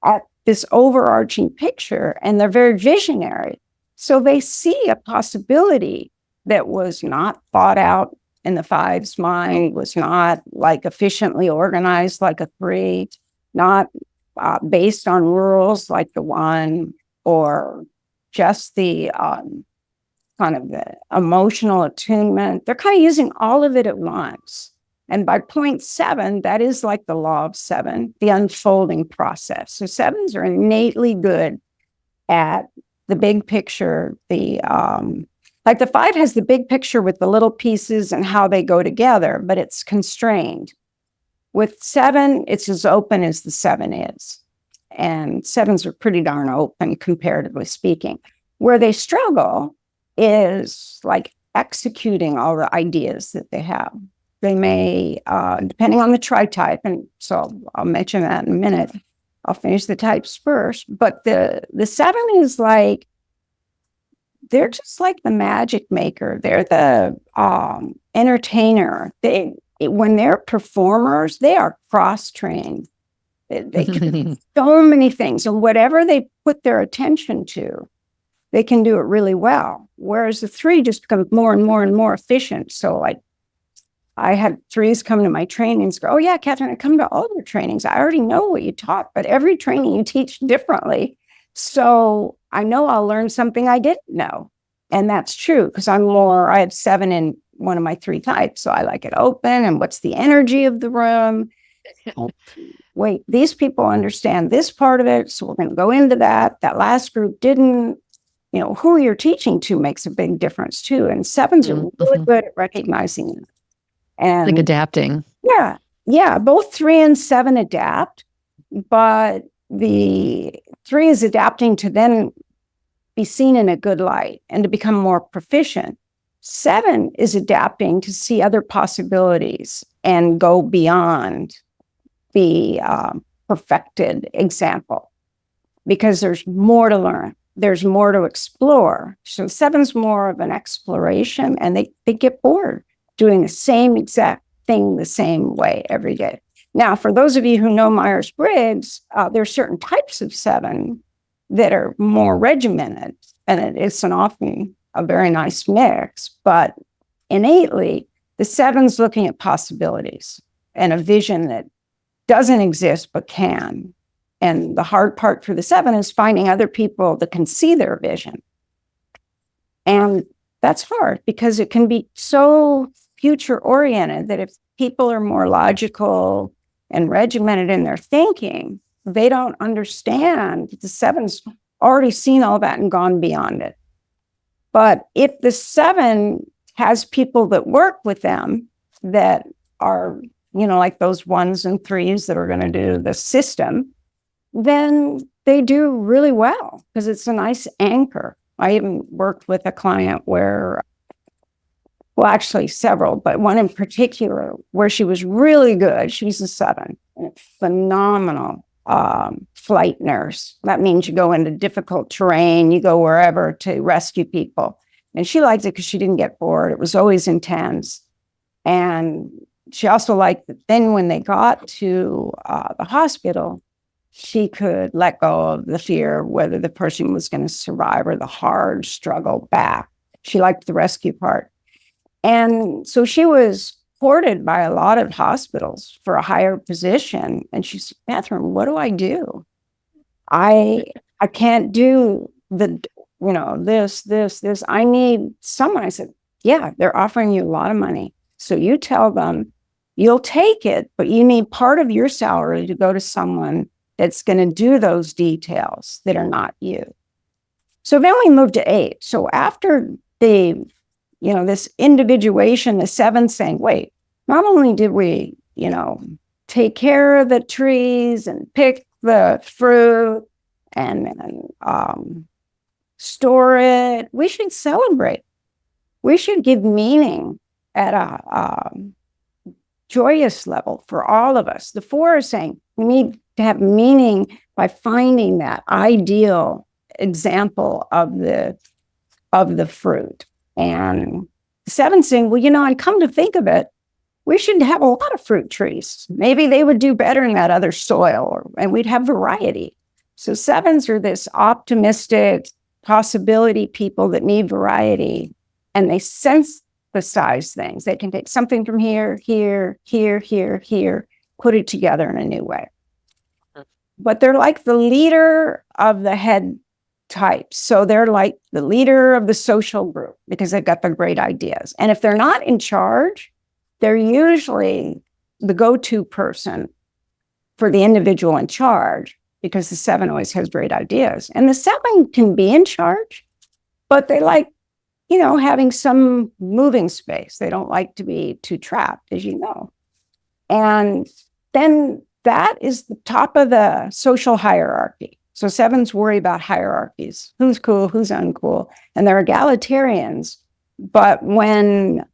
at this overarching picture, and they're very visionary. So they see a possibility that was not thought out in the five's mind, was not like efficiently organized like a three, not based on rules like the one, or just the kind of the emotional attunement. They're kind of using all of it at once. And by point seven, that is like the law of seven, the unfolding process. So sevens are innately good at the big picture, like Like the 5 has the big picture with the little pieces and how they go together, but it's constrained. With 7, it's as open as the 7 is. And 7s are pretty darn open, comparatively speaking. Where they struggle is like executing all the ideas that they have. They may, depending on the tritype, and so I'll mention that in a minute. I'll finish the types first. But the 7 is like, they're just like the magic maker. They're the entertainer. When they're performers, they are cross-trained. They can do so many things. And whatever they put their attention to, they can do it really well. Whereas the 3 just becomes more and more and more efficient. So like I had 3s come to my trainings, go, oh yeah, Katherine, I come to all your trainings. I already know what you taught, but every training you teach differently. So I know I'll learn something I didn't know. And that's true because I had 7 in one of my 3 types. So I like it open. And what's the energy of the room? Wait, these people understand this part of it. So we're going to go into that. That last group didn't. Who you're teaching to makes a big difference too. And 7s are really good at recognizing it. And like adapting. Yeah. Both 3 and 7 adapt, but the 3 is adapting to then be seen in a good light and to become more proficient. 7 is adapting to see other possibilities and go beyond the perfected example because there's more to learn. There's more to explore. So 7's more of an exploration and they get bored doing the same exact thing the same way every day. Now, for those of you who know Myers-Briggs, there are certain types of 7 that are more regimented, and it's often a very nice mix, but innately, the 7's looking at possibilities and a vision that doesn't exist but can. And the hard part for the 7 is finding other people that can see their vision. And that's hard because it can be so future-oriented that if people are more logical and regimented in their thinking, they don't understand that the 7's already seen all that and gone beyond it. But if the 7 has people that work with them that are, like those 1s and 3s that are going to do the system, then they do really well because it's a nice anchor. I even worked with a client where, well, actually several, but one in particular where she was really good. She's a 7, phenomenal flight nurse. That means you go into difficult terrain, you go wherever to rescue people. And she liked it because she didn't get bored. It was always intense. And she also liked that then when they got to the hospital, she could let go of the fear whether the person was going to survive or the hard struggle back. She liked the rescue part. And so she was courted by a lot of hospitals for a higher position. And she said, Katherine, what do I do? I can't do this. I need someone. I said, yeah, they're offering you a lot of money. So you tell them you'll take it, but you need part of your salary to go to someone that's going to do those details that are not you. So then we moved to 8. So after this individuation, the 7 saying, wait, not only did we, take care of the trees and pick the fruit and store it, we should celebrate. We should give meaning at a joyous level for all of us. The 4 is saying we need to have meaning by finding that ideal example of the fruit. And 7 saying, well, and come to think of it, we should have a lot of fruit trees. Maybe they would do better in that other soil, and we'd have variety. So 7s are this optimistic possibility people that need variety, and they synthesize things. They can take something from here, put it together in a new way. But they're like the leader of the head types. So they're like the leader of the social group because they've got the great ideas. And if they're not in charge, they're usually the go-to person for the individual in charge because the 7 always has great ideas. And the 7 can be in charge, but they like having some moving space. They don't like to be too trapped, as you know. And then that is the top of the social hierarchy. So sevens worry about hierarchies. Who's cool, who's uncool. And they're egalitarians. But when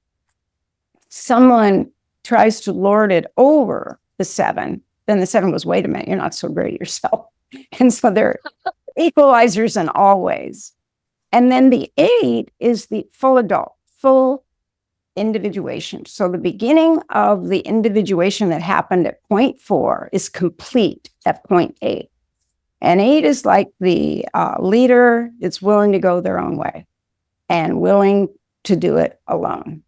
someone tries to lord it over the seven, then the seven goes, wait a minute, you're not so great yourself. And so they're equalizers in all ways. And then the 8 is the full adult, full individuation. So the beginning of the individuation that happened at point 4 is complete at point 8. And 8 is like the leader that's willing to go their own way and willing to do it alone.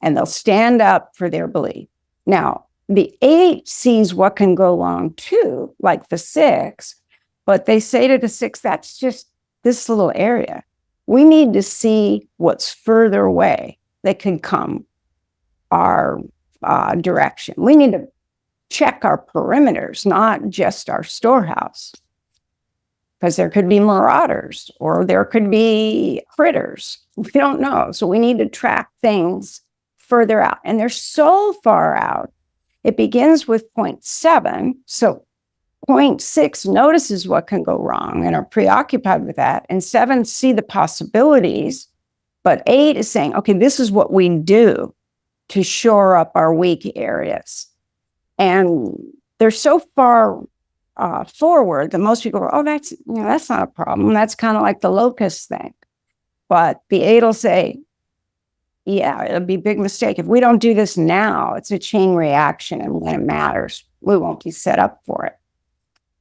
And they'll stand up for their belief. Now, the 8 sees what can go wrong too, like the 6, but they say to the 6, that's just this little area. We need to see what's further away that can come our direction. We need to check our perimeters, not just our storehouse, because there could be marauders or there could be critters. We don't know. So we need to track things further out. And they're so far out. It begins with point 7. So point 6 notices what can go wrong and are preoccupied with that. And 7 see the possibilities. But 8 is saying, okay, this is what we do to shore up our weak areas. And they're so far forward that most people go, oh, that's not a problem. That's kind of like the locust thing. But the 8 will say, yeah, it'll be a big mistake. If we don't do this now, it's a chain reaction. And when it matters, we won't be set up for it.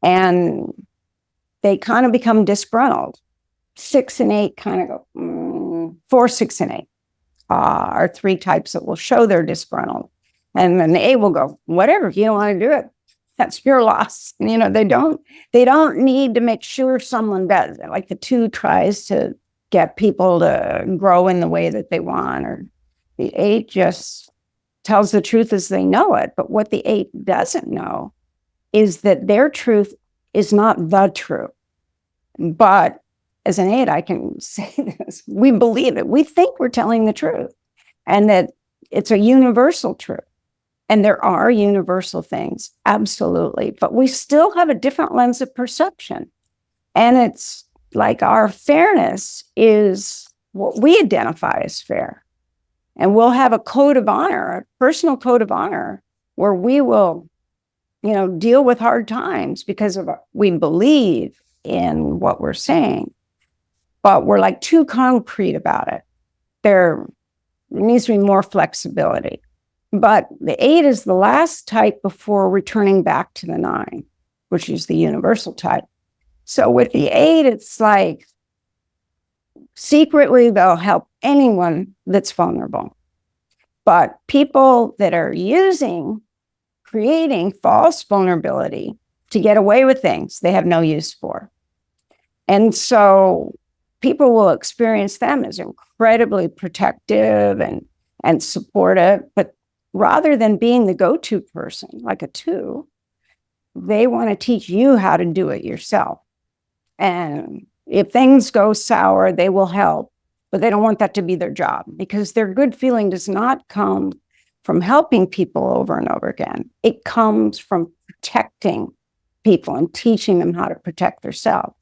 And they kind of become disgruntled. 6 and 8 kind of go, 4, 6, and 8 are 3 types that will show they're disgruntled. And then the 8 will go, whatever, if you don't want to do it, that's your loss. And, they don't need to make sure someone does it. Like the 2 tries to get people to grow in the way that they want, or the 8 just tells the truth as they know it. But what the 8 doesn't know is that their truth is not the truth. But as an 8, I can say this, we believe it. We think we're telling the truth and that it's a universal truth. And there are universal things, absolutely. But we still have a different lens of perception. And it's like our fairness is what we identify as fair. And we'll have a code of honor, a personal code of honor, where we will, deal with hard times because of we believe in what we're saying. But we're like too concrete about it. There needs to be more flexibility. But the 8 is the last type before returning back to the 9, which is the universal type. So with the 8, it's like secretly they'll help anyone that's vulnerable. But people that are creating false vulnerability to get away with things they have no use for. And so people will experience them as incredibly protective and supportive, but rather than being the go-to person, like a 2, they want to teach you how to do it yourself. And if things go sour, they will help, but they don't want that to be their job, because their good feeling does not come from helping people over and over again. It comes from protecting people and teaching them how to protect themselves.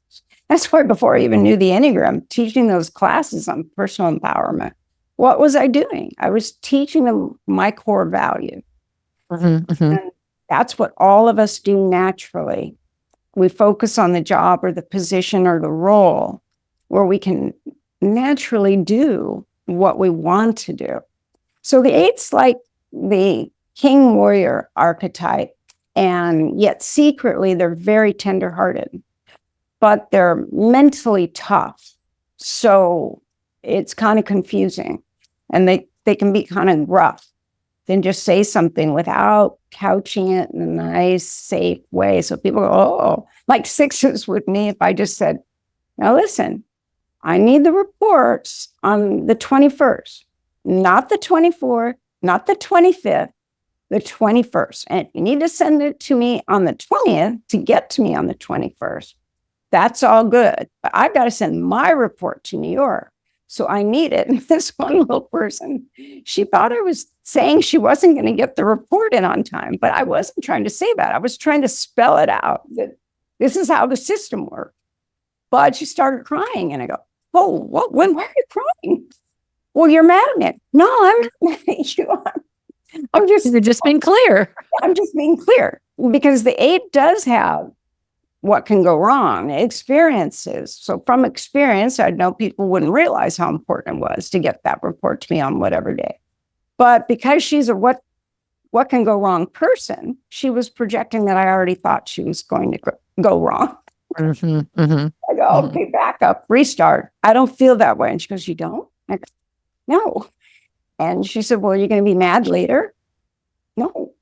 That's why before I even knew the Enneagram, teaching those classes on personal empowerment, what was I doing? I was teaching them my core value. And that's what all of us do naturally. We focus on the job or the position or the role where we can naturally do what we want to do. So the 8's like the king warrior archetype, and yet secretly they're very tenderhearted, but they're mentally tough. So it's kind of confusing, and they can be kind of rough. Then just say something without couching it in a nice, safe way. So people go, oh, like 6s with me. If I just said, now listen, I need the reports on the 21st, not the 24th, not the 25th, the 21st. And you need to send it to me on the 20th to get to me on the 21st. That's all good. But I've got to send my report to New York. So I need it. And this one little person, she thought I was saying she wasn't going to get the report in on time, but I wasn't trying to say that. I was trying to spell it out that this is how the system works. But she started crying, and I go, "Oh, what? When? Why are you crying?" "Well, you're mad at me." "No, I'm not mad at you. I'm just, You're just being clear. I'm just being clear, because the 8 does have what can go wrong, experiences. So from experience, I know people wouldn't realize how important it was to get that report to me on whatever day. But because she's a what can go wrong person, she was projecting that I already thought she was going to go wrong. Mm-hmm, mm-hmm. I go, okay, back up, restart. I don't feel that way. And she goes, "You don't?" I go, "No." And she said, "Well, you're going to be mad later?" "No."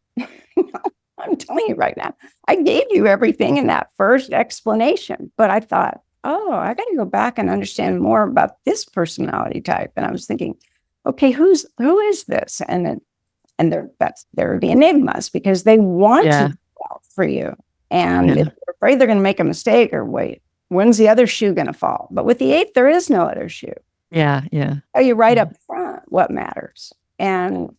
I'm telling you right now, I gave you everything in that first explanation, but I thought, oh, I got to go back and understand more about this personality type. And I was thinking, okay, who is this? And they're the enigmas, because they want to do well for you. And if they're afraid they're going to make a mistake, or wait, when's the other shoe going to fall? But with the 8, there is no other shoe. Yeah. Tell you right up front what matters. And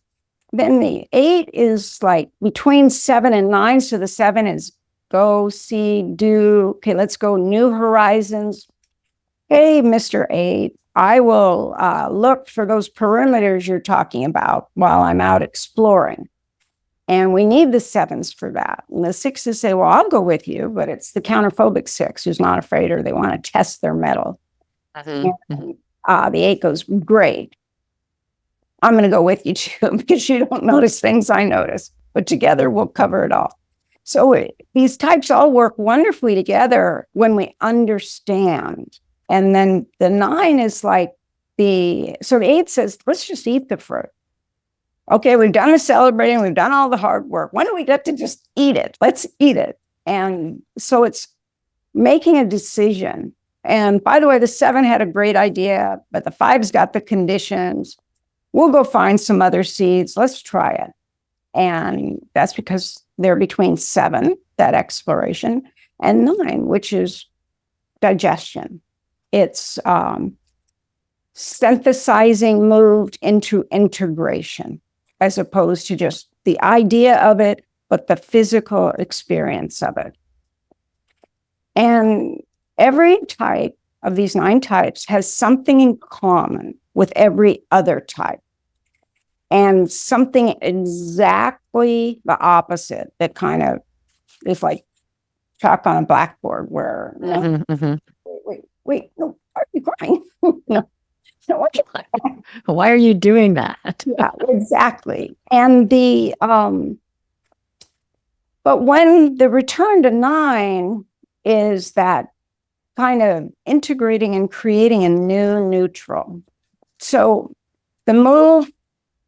then the 8 is like between 7 and 9. So the 7 is go, see, do. Okay, let's go new horizons. Hey, Mr. 8, I will look for those perimeters you're talking about while I'm out exploring. And we need the 7s for that. And the 6s say, well, I'll go with you, but it's the counterphobic 6 who's not afraid, or they want to test their mettle. And, the 8 goes, great. I'm going to go with you too, because you don't notice things I notice, but together we'll cover it all. So these types all work wonderfully together when we understand. And then the 9 is like the 8 says, let's just eat the fruit. Okay, we've done the celebrating, we've done all the hard work. When do we get to just eat it? Let's eat it. And so it's making a decision. And by the way, the 7 had a great idea, but the 5's got the conditions. We'll go find some other seeds. Let's try it. And that's because they're between 7, that exploration, and 9, which is digestion. It's synthesizing moved into integration, as opposed to just the idea of it, but the physical experience of it. And every type of these 9 types has something in common with every other type, and something exactly the opposite that kind of is like chalk on a blackboard, where wait, no, are you crying? No, what you crying? Why are you doing that? Yeah, exactly. And but when the return to 9 is that kind of integrating and creating a new neutral. So the move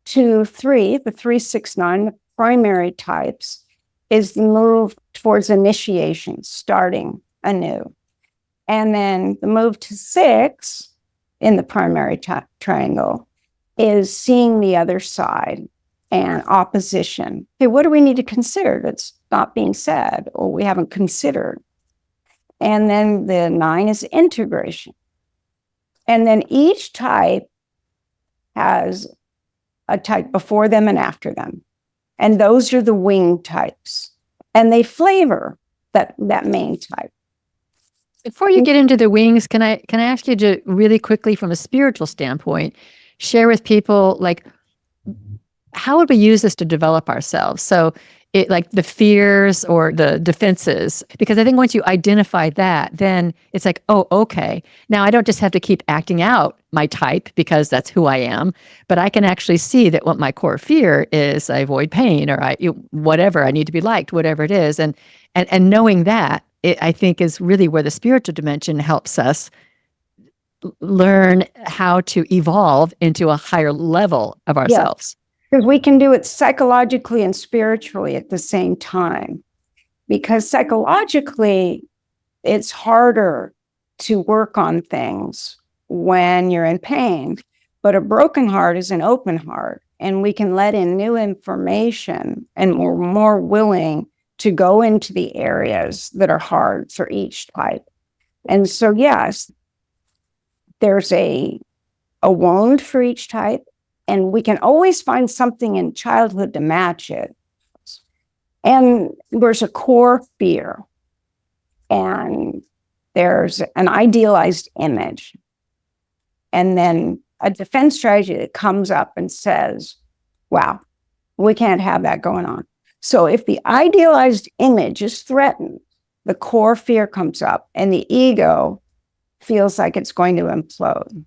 to 3, the 3, 6, 9, the primary types, is the move towards initiation, starting anew. And then the move to 6 in the primary triangle is seeing the other side and opposition. Okay, what do we need to consider that's not being said, or we haven't considered? And then the 9 is integration. And then each type has a type before them and after them. And those are the wing types. And they flavor that main type. Before you get into the wings, can I ask you to really quickly, from a spiritual standpoint, share with people, like, how would we use this to develop ourselves? So it, like the fears or the defenses, because I think once you identify that, then it's like, oh, okay. Now I don't just have to keep acting out my type because that's who I am, but I can actually see that what my core fear is, I avoid pain, or whatever, I need to be liked, whatever it is. And knowing that, I think, is really where the spiritual dimension helps us learn how to evolve into a higher level of ourselves. Because we can do it psychologically and spiritually at the same time. Because psychologically, it's harder to work on things when you're in pain. But a broken heart is an open heart, and we can let in new information, and we're more willing to go into the areas that are hard for each type. And so, yes, there's a a wound for each type, and we can always find something in childhood to match it. And there's a core fear, and there's an idealized image, and then a defense strategy that comes up and says, wow, we can't have that going on. So if the idealized image is threatened, the core fear comes up and the ego feels like it's going to implode.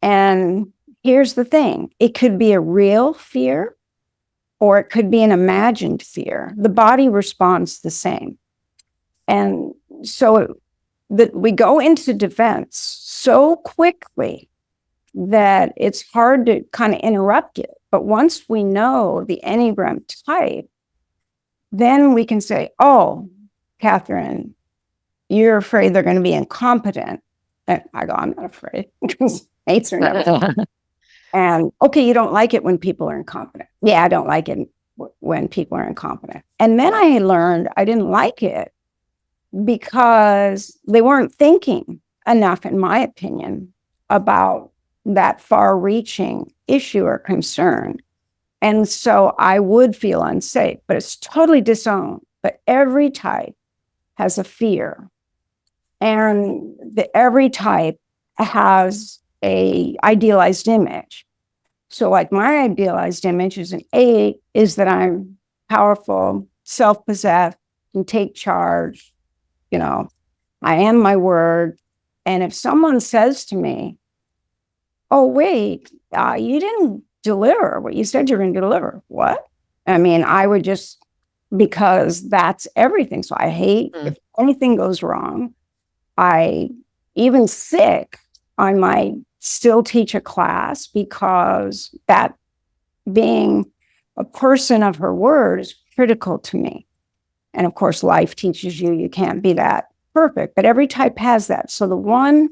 And here's the thing, it could be a real fear or it could be an imagined fear. The body responds the same. And so we go into defense so quickly that it's hard to kind of interrupt it. But once we know the Enneagram type, then we can say, oh, Katherine, you're afraid they're going to be incompetent. And I go, I'm not afraid because mates are never. And okay, you don't like it when people are incompetent. Yeah, I don't like it when people are incompetent. And then I learned I didn't like it because they weren't thinking enough, in my opinion, about that far-reaching issue or concern. And so I would feel unsafe, but it's totally disowned. But every type has a fear. And every type has a idealized image. So like my idealized image as an 8 is that I'm powerful, self-possessed, and take charge. You know, I am my word. And if someone says to me, oh, wait, you didn't deliver what you said you were going to deliver. What? I mean, I would just, because that's everything. So I hate if anything goes wrong. Even sick, I might still teach a class because that being a person of her word is critical to me. And of course, life teaches you can't be that perfect, but every type has that. So the one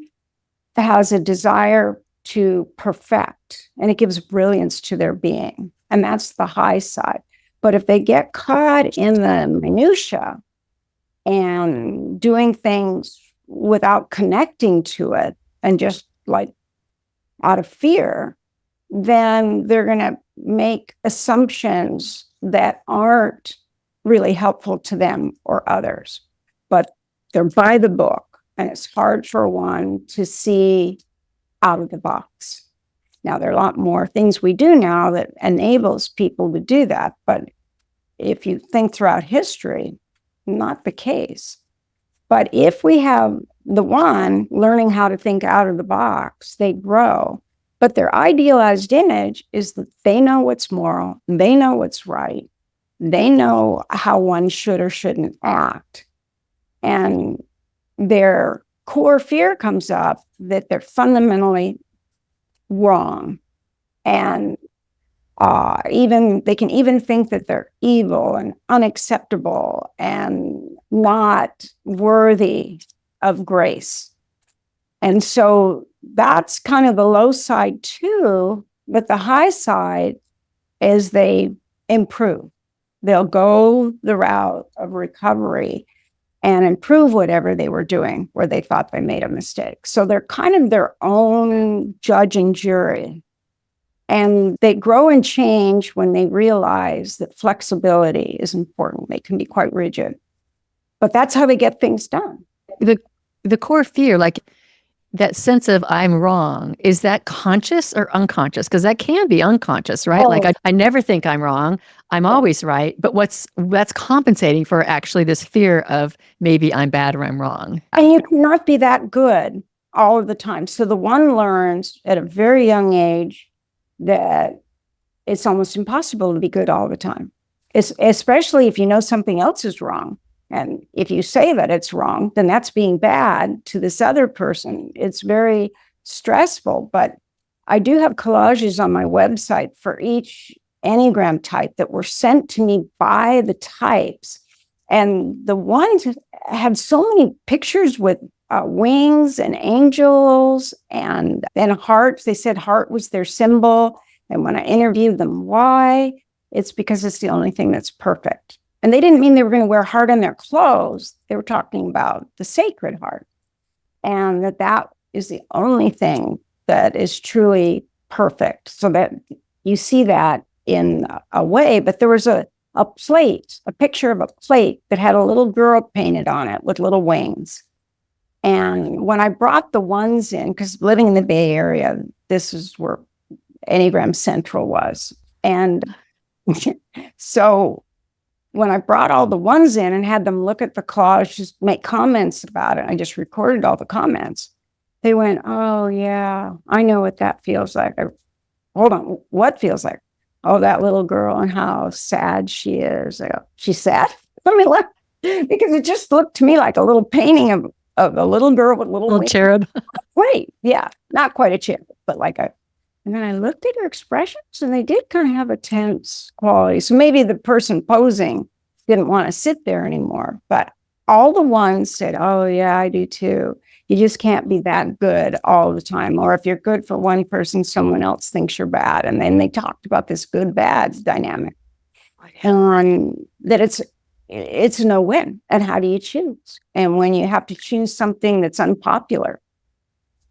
that has a desire to perfect, and it gives brilliance to their being, and that's the high side. But if they get caught in the minutia and doing things without connecting to it and just like out of fear, then they're going to make assumptions that aren't really helpful to them or others. But they're by the book, and it's hard for one to see out of the box. Now, there are a lot more things we do now that enables people to do that. But if you think throughout history, not the case. But if we have the one learning how to think out of the box, they grow. But their idealized image is that they know what's moral, they know what's right, they know how one should or shouldn't act. And their core fear comes up that they're fundamentally wrong. And they can even think that they're evil and unacceptable and not worthy of grace. And so that's kind of the low side too, but the high side is they improve. They'll go the route of recovery and improve whatever they were doing where they thought they made a mistake. So they're kind of their own judge and jury. And they grow and change when they realize that flexibility is important. They can be quite rigid, but that's how they get things done. The core fear, like that sense of I'm wrong, is that conscious or unconscious? Because that can be unconscious, right? Like I never think I'm wrong. I'm always right. But that's compensating for actually this fear of maybe I'm bad or I'm wrong. And you cannot be that good all of the time. So the one learns at a very young age that it's almost impossible to be good all the time, especially if you know something else is wrong. And if you say that it's wrong, then that's being bad to this other person. It's very stressful. But I do have collages on my website for each Enneagram type that were sent to me by the types. And the ones had so many pictures with wings and angels and hearts. They said heart was their symbol. And when I interviewed them, why? It's because it's the only thing that's perfect. And they didn't mean they were going to wear heart on their clothes. They were talking about the sacred heart. And that is the only thing that is truly perfect. So that you see that in a way, but there was a picture of a plate that had a little girl painted on it with little wings. And when I brought the ones in, because living in the Bay Area, this is where Enneagram Central was. And so when I brought all the ones in and had them look at the collage, just make comments about it, I just recorded all the comments. They went, "Oh, yeah, I know what that feels like." Hold on, what feels like? "Oh, that little girl and how sad she is." I go, "She's sad?" Let me look, because it just looked to me like a little painting of a little girl with little wings. cherub. Wait, yeah, not quite a cherub, but like a. And then I looked at her expressions, and they did kind of have a tense quality. So maybe the person posing didn't want to sit there anymore, but all the ones said, "Oh, yeah, I do too. You just can't be that good all the time. Or if you're good for one person, someone else thinks you're bad." And then they talked about this good-bad dynamic, and that it's a no-win. And how do you choose? And when you have to choose something that's unpopular,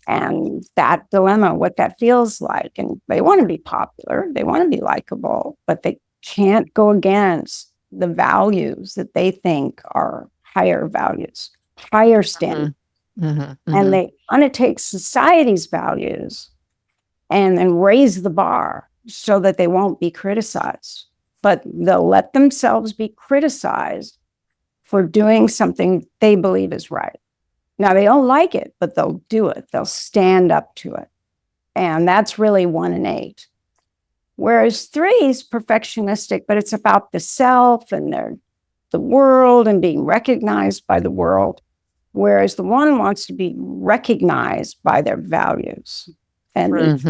and that dilemma, what that feels like. And they want to be popular, they want to be likable, but they can't go against the values that they think are higher values, higher standards. And they undertake society's values and then raise the bar so that they won't be criticized. But they'll let themselves be criticized for doing something they believe is right. Now, they don't like it, but they'll do it. They'll stand up to it. And that's really 1 and 8. Whereas 3 is perfectionistic, but it's about the self and the world and being recognized by the world. Whereas the 1 wants to be recognized by their values. And,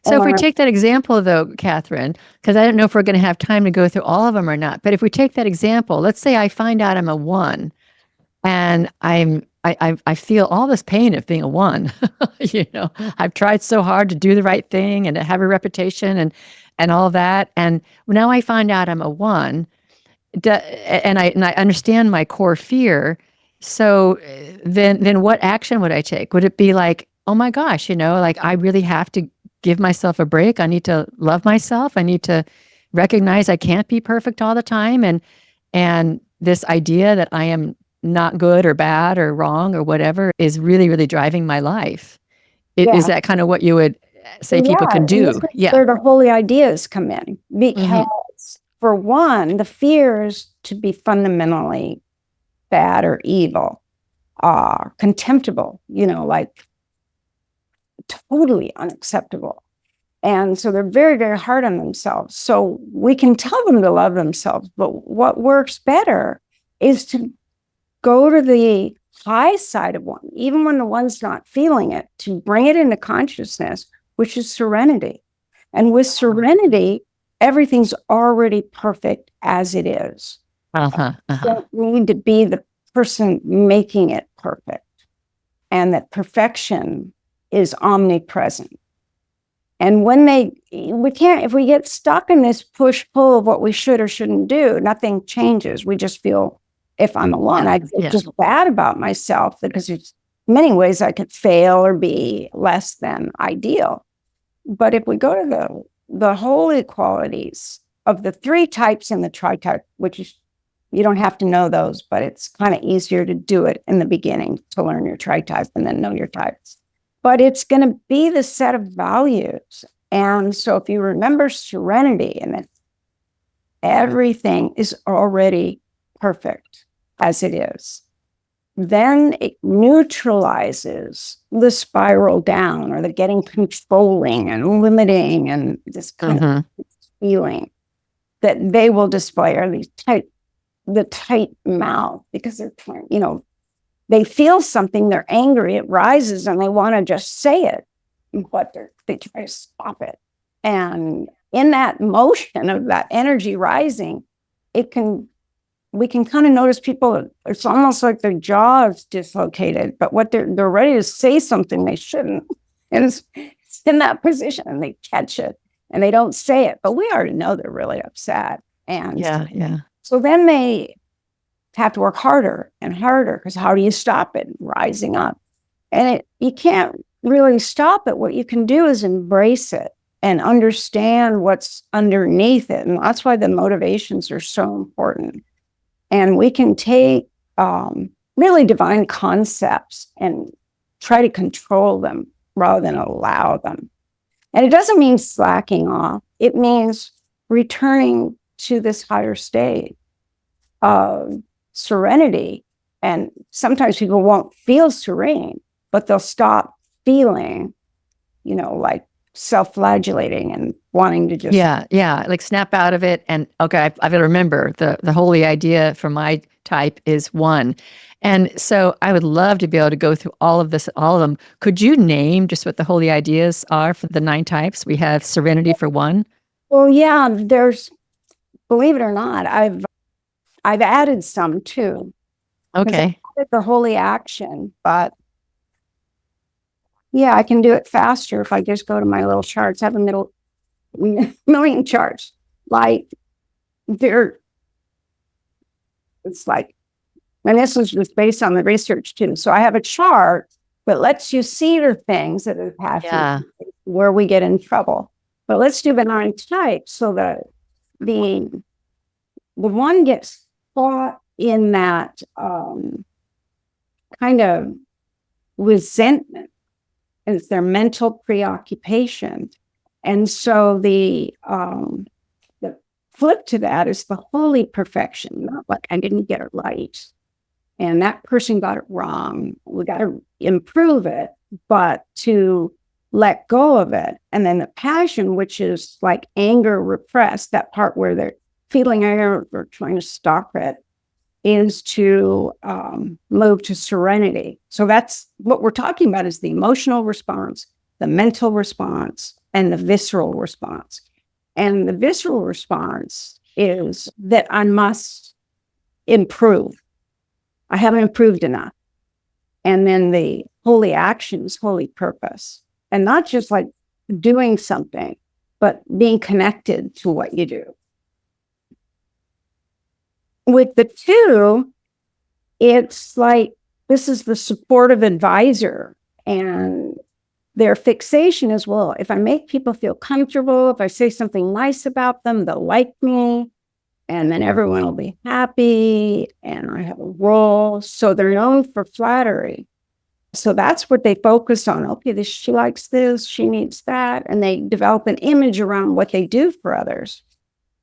So if we take that example, though, Katherine, because I don't know if we're going to have time to go through all of them or not, but if we take that example, let's say I find out I'm a 1. And I feel all this pain of being a 1. I've tried so hard to do the right thing and to have a reputation and all of that. And now I find out I'm a 1, and I understand my core fear. So then what action would I take? Would it be like, oh my gosh, like I really have to give myself a break. I need to love myself. I need to recognize I can't be perfect all the time. And this idea that I am not good or bad or wrong or whatever is really, really driving my life. Is that kind of what you would say people can do? Yeah. Where the holy ideas come in. Because for 1, the fear is to be fundamentally bad or evil, contemptible, like totally unacceptable. And so they're very, very hard on themselves. So we can tell them to love themselves, but what works better is to go to the high side of 1, even when the 1's not feeling it, to bring it into consciousness, which is serenity. And with serenity, everything's already perfect as it is. You don't need to be the person making it perfect. And that perfection is omnipresent. And if we get stuck in this push-pull of what we should or shouldn't do, nothing changes. We just feel, if I'm a 1, I feel just bad about myself because there's many ways I could fail or be less than ideal. But if we go to the holy qualities of the 3 types in the Tritype, which is, you don't have to know those, but it's kind of easier to do it in the beginning to learn your Tritype and then know your types. But it's going to be the set of values. And so if you remember serenity and that everything is already perfect as it is, then it neutralizes the spiral down or the getting controlling and limiting and this kind of feeling that they will display, or the tight mouth, because they're trying, they feel something, they're angry, it rises, and they want to just say it, but they try to stop it. And in that motion of that energy rising, we can kind of notice people, it's almost like their jaw is dislocated, but what they're ready to say something they shouldn't. And it's in that position, and they catch it and they don't say it, but we already know they're really upset. And so then they have to work harder and harder, because how do you stop it rising up? And you can't really stop it, what you can do is embrace it and understand what's underneath it. And that's why the motivations are so important. And we can take really divine concepts and try to control them rather than allow them. And it doesn't mean slacking off. It means returning to this higher state of serenity. And sometimes people won't feel serene, but they'll stop feeling, like self-flagellating and wanting to just like snap out of it. And okay, I've got to remember the holy idea for my type is one. And so I would love to be able to go through all of them. Could you name just what the holy ideas are for the 9 types? We have serenity for one. Well, yeah, there's, believe it or not, I've added some too. Okay. I added the holy action, but yeah, I can do it faster if I just go to my little charts. I have a million charts. Like it's like, and this was just based on the research too. So I have a chart that lets you see the things that have happened where we get in trouble. But let's do the 9 types so that the one gets caught in that kind of resentment. And it's their mental preoccupation. And so the flip to that is the holy perfection, not like I didn't get it right. And that person got it wrong. We got to improve it, but to let go of it. And then the passion, which is like anger repressed, that part where they're feeling anger or trying to stop it, is to move to serenity. So that's what we're talking about, is the emotional response, the mental response, and the visceral response. And the visceral response is that I must improve. I haven't improved enough. And then the holy action is holy purpose. And not just like doing something, but being connected to what you do. With the 2, it's like, this is the supportive advisor, and their fixation is, well, if I make people feel comfortable, if I say something nice about them, they'll like me, and then everyone will be happy, and I have a role. So they're known for flattery. So that's what they focus on. Okay, she likes this, she needs that, and they develop an image around what they do for others.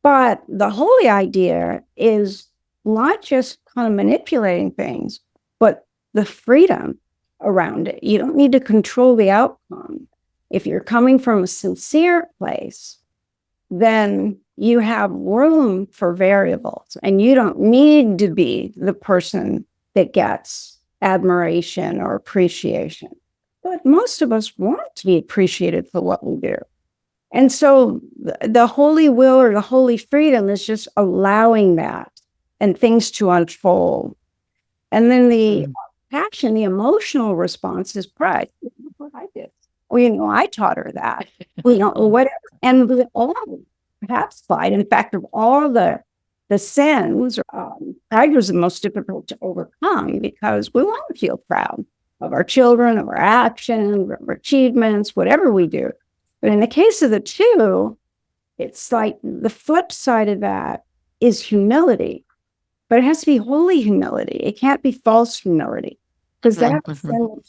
But the holy idea is not just kind of manipulating things, but the freedom around it. You don't need to control the outcome. If you're coming from a sincere place, then you have room for variables, and you don't need to be the person that gets admiration or appreciation. But most of us want to be appreciated for what we do. And so the holy will or the holy freedom is just allowing that and things to unfold. And then the passion, the emotional response is pride. What I did. Well, I taught her that. Whatever. And we all perhaps pride. In fact, of all the sins, pride was the most difficult to overcome, because we want to feel proud of our children, of our actions, of our achievements, whatever we do. But in the case of the 2, it's like the flip side of that is humility. But it has to be holy humility. It can't be false humility, because that's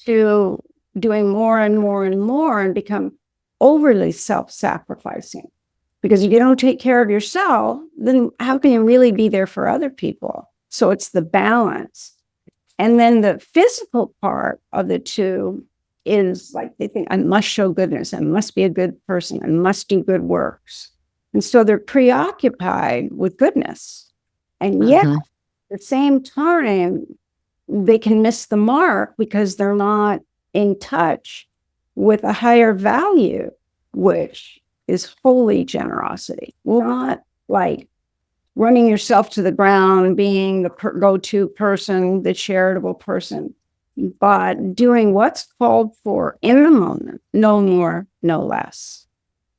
to doing more and more and more and become overly self-sacrificing. Because if you don't take care of yourself, then how can you really be there for other people? So it's the balance. And then the physical part of the 2 is like, they think, I must show goodness. I must be a good person. I must do good works. And so they're preoccupied with goodness. And yet, at the same time, they can miss the mark because they're not in touch with a higher value, which is holy generosity. Not like running yourself to the ground and being the go-to person, the charitable person, but doing what's called for in the moment, no more, no less.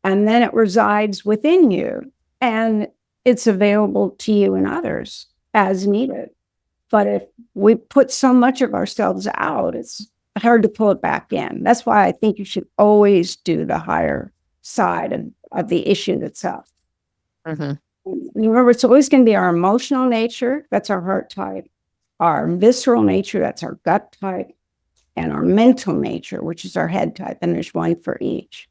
And then it resides within you, and it's available to you and others as needed. But if we put so much of ourselves out, it's hard to pull it back in. That's why I think you should always do the higher side of the issue itself. Mhm. Remember, it's always going to be our emotional nature, that's our heart type, our visceral nature, that's our gut type, and our mental nature, which is our head type, and there's one for each.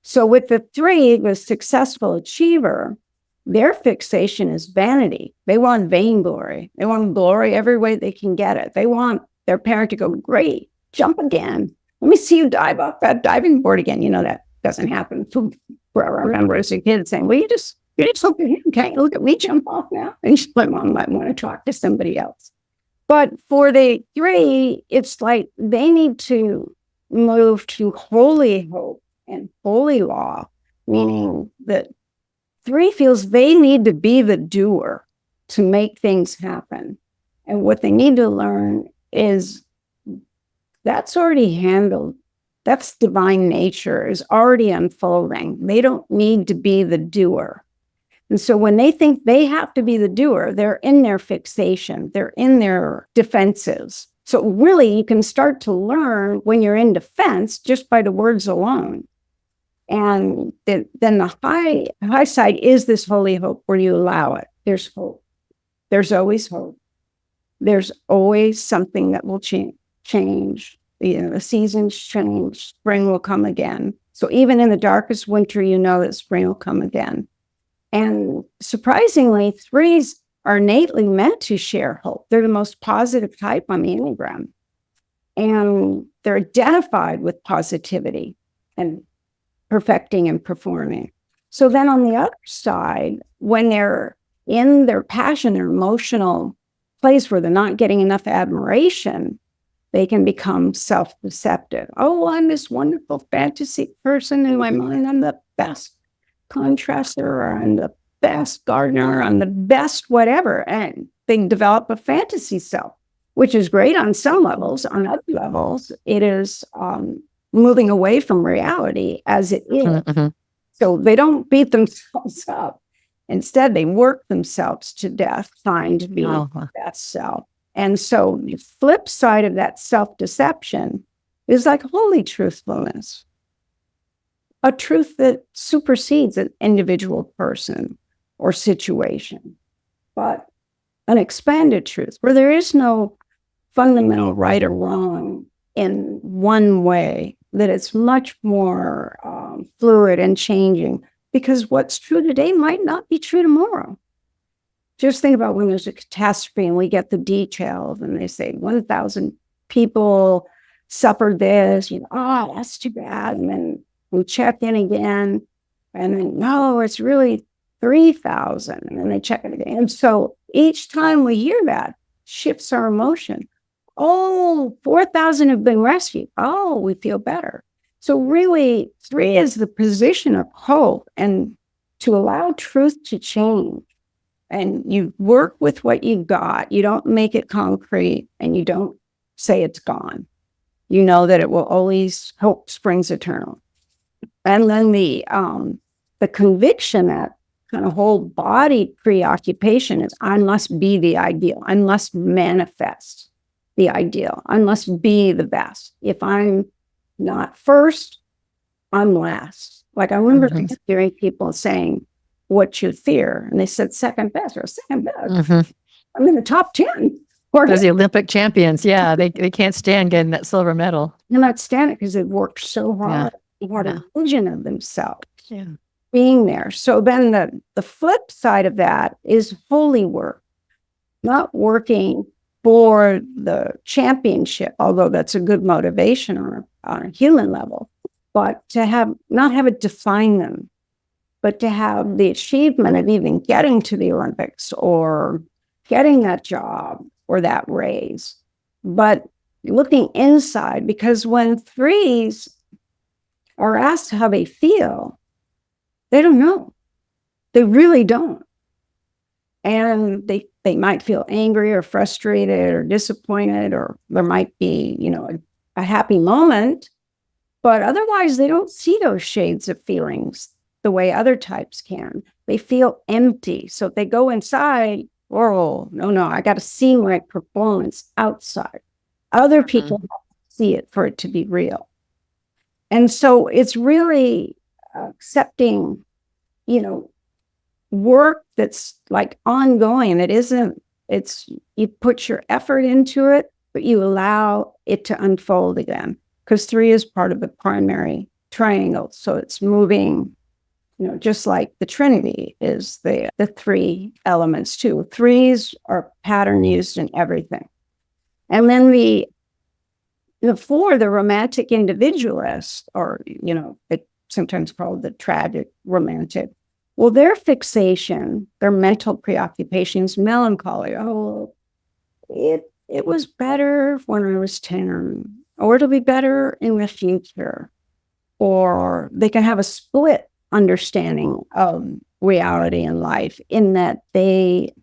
So with the 3, the successful achiever, their fixation is vanity. They want vainglory. They want glory every way they can get it. They want their parent to go, great, jump again. Let me see you dive off that diving board again. You know, that doesn't happen. I remember as a kid saying, well, you just look at him. Can't you look at me jump off now? And my mom might want to talk to somebody else. But for the 3, it's like they need to move to holy hope and holy law, meaning that 3 feels they need to be the doer to make things happen. And what they need to learn is that's already handled. That's divine nature is already unfolding. They don't need to be the doer. And so when they think they have to be the doer, they're in their fixation, they're in their defenses. So really, you can start to learn when you're in defense just by the words alone. And then the high side is this holy hope where you allow it. There's hope. There's always hope. There's always something that will change. The seasons change. Spring will come again. So even in the darkest winter, you know that spring will come again. And surprisingly, 3s are innately meant to share hope. They're the most positive type on the Enneagram. And they're identified with positivity and perfecting and performing. So then on the other side, when they're in their passion, their emotional place where they're not getting enough admiration, they can become self-deceptive. Oh, I'm this wonderful fantasy person in my mind. I'm the best contraster, or I'm the best gardener, I'm the best whatever. And they develop a fantasy self, which is great on some levels. On other levels, it is moving away from reality as it is. Mm-hmm. So they don't beat themselves up. Instead, they work themselves to death, trying to be the best self. And so the flip side of that self-deception is like holy truthfulness, a truth that supersedes an individual person or situation, but an expanded truth where there is no fundamental right or wrong in one way, that it's much more fluid and changing, because what's true today might not be true tomorrow. Just think about when there's a catastrophe and we get the details and they say 1,000 people suffered this, oh, that's too bad. And then we check in again and then, no, it's really 3,000. And then they check it again. And so each time we hear that, shifts our emotion. Oh, 4,000 have been rescued. Oh, we feel better. So really, 3 is the position of hope and to allow truth to change. And you work with what you got. You don't make it concrete and you don't say it's gone. You know that it will always, hope springs eternal. And then the conviction, that kind of whole body preoccupation is, I must be the ideal. I must manifest the ideal. I must be the best. If I'm not first, I'm last. Like I remember hearing people saying, what you fear? And they said second best or second best. Mm-hmm. I'm in the top 10. Those the Olympic champions. Yeah, they can't stand getting that silver medal. They're not standing because they worked so hard. They had a vision of themselves being there. So then the flip side of that is holy work, not working for the championship, although that's a good motivation on a human level, but to not have it define them, but to have the achievement of even getting to the Olympics or getting that job or that raise. But looking inside, because when 3s are asked how they feel, they don't know. They really don't. And they might feel angry or frustrated or disappointed, or there might be, a happy moment, but otherwise they don't see those shades of feelings the way other types can. They feel empty. So if they go inside, oh, no, I got to see my performance outside. Other people have to see it for it to be real. And so it's really accepting, work that's like ongoing. You put your effort into it, but you allow it to unfold again, because 3 is part of the primary triangle. So it's moving, just like the Trinity is the 3 elements too. 3s are pattern used in everything. And then the 4, the romantic individualist, or, it's sometimes called the tragic romantic. Well, their fixation, their mental preoccupation is melancholy. Oh, it was better when I was 10, or it'll be better in the future. Or they can have a split understanding of reality and life, in that they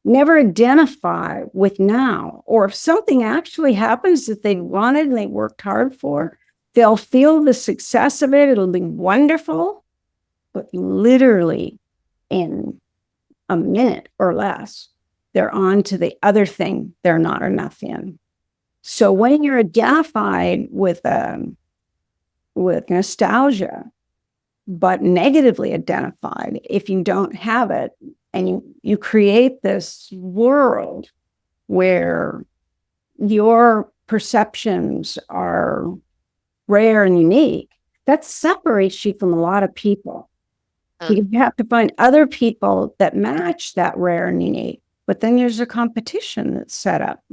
never identify with now. Or if something actually happens that they wanted and they worked hard for, they'll feel the success of it. It'll be wonderful. But literally in a minute or less, they're on to the other thing they're not enough in. So when you're identified with nostalgia, but negatively identified, if you don't have it, and you create this world where your perceptions are rare and unique, that separates you from a lot of people. You have to find other people that match that rare and unique. But then there's a competition that's set up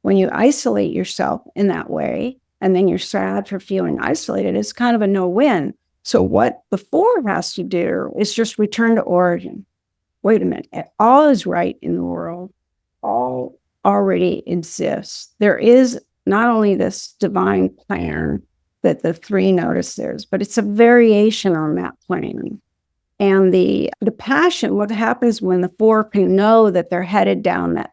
when you isolate yourself in that way, and then you're sad for feeling isolated, it's kind of a no-win. So what the 4 has to do is just return to origin. Wait a minute, all is right in the world. All already exists. There is not only this divine plan that the 3 notices, but it's a variation on that plan. And the passion, what happens when the 4 can know that they're headed down that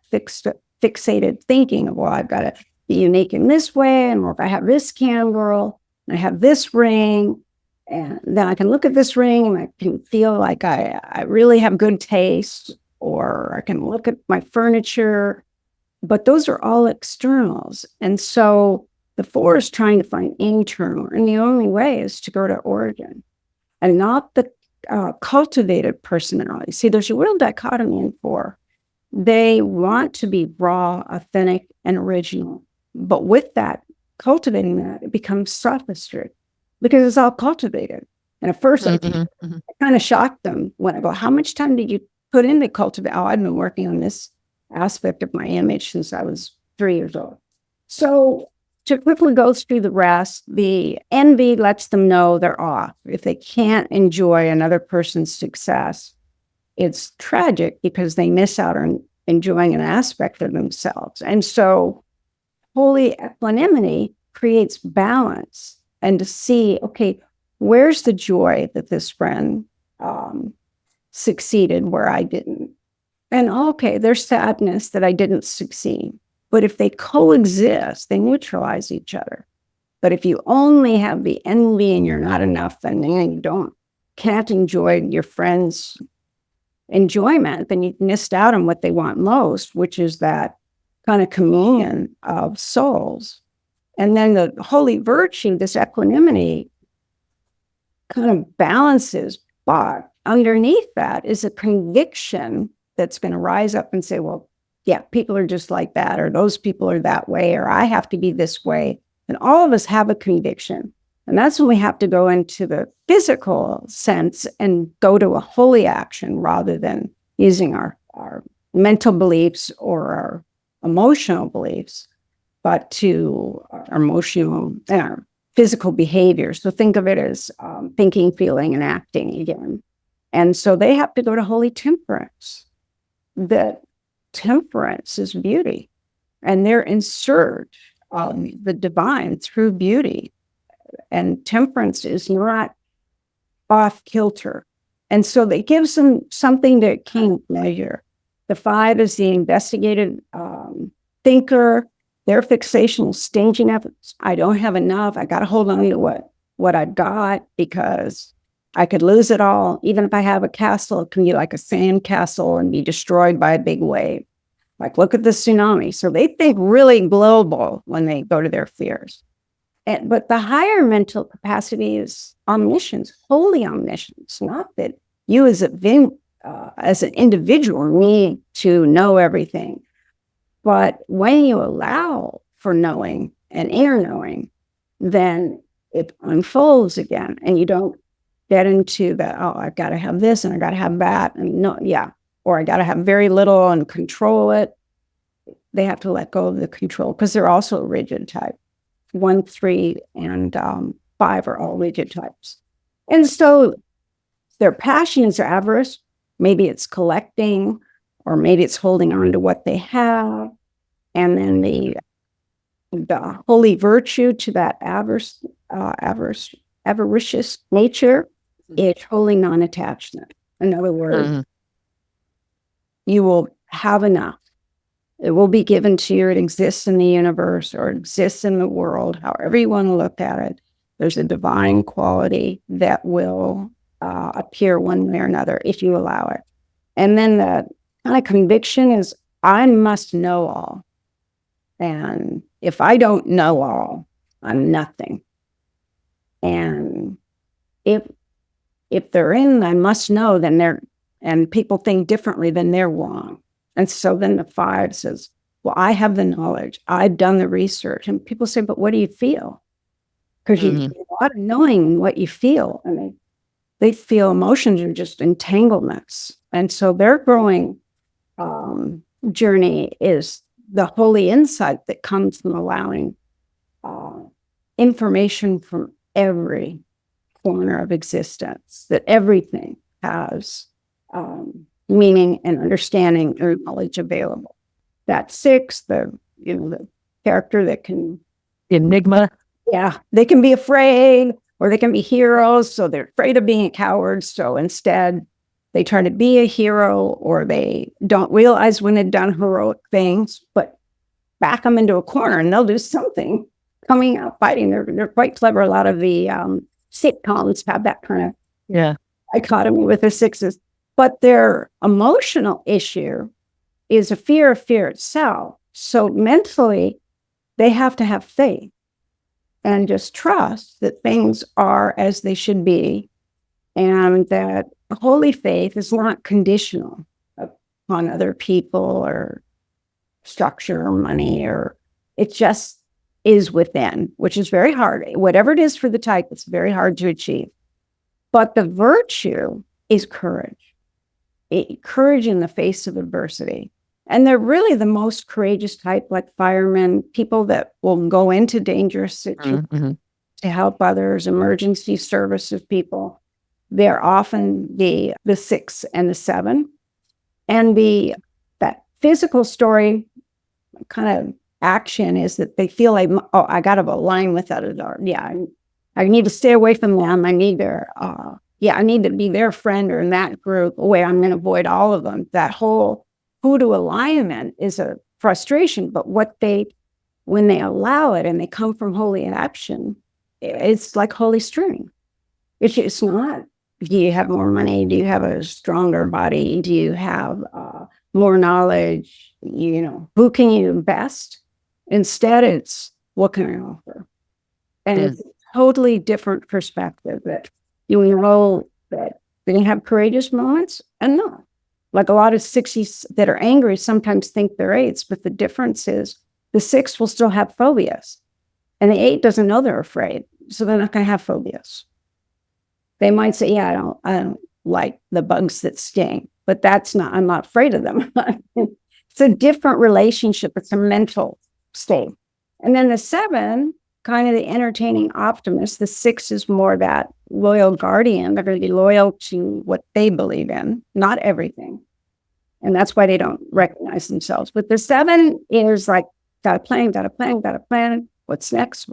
fixated thinking of, well, I've got to be unique in this way, and if I have this candle, and I have this ring, and then I can look at this ring and I can feel like I really have good taste, or I can look at my furniture, but those are all externals. And so the 4 is trying to find internal, and the only way is to go to origin, and not the cultivated personality. See, there's a real dichotomy in 4. They want to be raw, authentic, and original. But with that, cultivating that, it becomes sophistry, because it's all cultivated. And at first, I kind of shocked them when I go, how much time did you put into cultivate? Oh, I've been working on this aspect of my image since I was 3 years old. So to quickly go through the rest, the envy lets them know they're off. If they can't enjoy another person's success, it's tragic, because they miss out on enjoying an aspect of themselves. And so holy equanimity creates balance, and to see, okay, where's the joy that this friend succeeded where I didn't? And okay, there's sadness that I didn't succeed. But if they coexist, they neutralize each other. But if you only have the envy and you're not enough, then you can't enjoy your friends' enjoyment, then you missed out on what they want most, which is that kind of communion of souls. And then the holy virtue, this equanimity, kind of balances, but underneath that is a conviction that's going to rise up and say, well, yeah, people are just like that, or those people are that way, or I have to be this way. And all of us have a conviction. And that's when we have to go into the physical sense and go to a holy action, rather than using our mental beliefs or our emotional beliefs, but to our emotional, physical behavior. So think of it as thinking, feeling, and acting again. And so they have to go to holy temperance. That temperance is beauty, and they're in search of the divine through beauty. And temperance is not off kilter. And so they give them something that can't measure. The 5 is the investigative thinker. Their fixation is stinginess. I don't have enough. I got to hold on to what I've got, because I could lose it all. Even if I have a castle, it can be like a sand castle and be destroyed by a big wave. Like, look at the tsunami. So they think really global when they go to their fears. But the higher mental capacity is omniscience, holy omniscience, not that you as an individual need to know everything. But when you allow for knowing and inner knowing, then it unfolds again, and you don't get into the, oh, I've got to have this and I got to have that, and no, yeah, or I got to have very little and control it. They have to let go of the control because they're also a rigid type. 1, 3, and 5 are all rigid types. And so their passions are avarice. Maybe it's collecting, or maybe it's holding on to what they have. And then the holy virtue to that avaricious nature is holy non-attachment. In other words, you will have enough. It will be given to you. It exists in the universe or exists in the world, however you want to look at it. There's a divine quality that will appear one way or another if you allow it. And then the kind of conviction is, I must know all. And if I don't know all, I'm nothing. And if they're in, I must know, then and people think differently, then they're wrong. And so then the 5 says, well, I have the knowledge. I've done the research. And people say, but what do you feel? Because you get a lot of knowing what you feel. And they feel emotions are just entanglements. And so their growing journey is the holy insight that comes from allowing information from every corner of existence, that everything has meaning and understanding or knowledge available. That 6, the character that can, The enigma. yeah, they can be afraid or they can be heroes. So they're afraid of being a coward. So instead, they try to be a hero, or they don't realize when they've done heroic things, but back them into a corner and they'll do something coming out fighting. They're quite clever. A lot of the sitcoms have that kind of dichotomy with the 6s. But their emotional issue is a fear of fear itself. So mentally, they have to have faith and just trust that things are as they should be, and that holy faith is not conditional upon other people or structure or money, or it just is within, which is very hard. Whatever it is for the type, it's very hard to achieve. But the virtue is courage. Courage in the face of adversity. And they're really the most courageous type, like firemen, people that will go into dangerous situations to help others, emergency services people. They're often the 6 and the 7. And that physical story kind of action is that they feel like, oh, I got to align with that. Yeah, I need to stay away from them. I need I need to be their friend or in that group. I'm going to avoid all of them. That whole hoodoo alignment is a frustration, but when they allow it and they come from holy action, it's like holy string. It's not, do you have more money? Do you have a stronger body? Do you have more knowledge? Who can you best? Instead, it's, what can I offer? And it's a totally different perspective that you enroll that they have courageous moments and not. Like a lot of 6s that are angry sometimes think they're 8s, but the difference is the 6 will still have phobias, and the 8 doesn't know they're afraid, so they're not going to have phobias. They might say, yeah, I don't like the bugs that sting, but I'm not afraid of them. It's a different relationship. It's a mental state. And then the 7, kind of the entertaining optimist. The 6 is more that loyal guardian. They're going to be loyal to what they believe in, not everything. And that's why they don't recognize themselves. But the 7 is like, got a plan. What's next?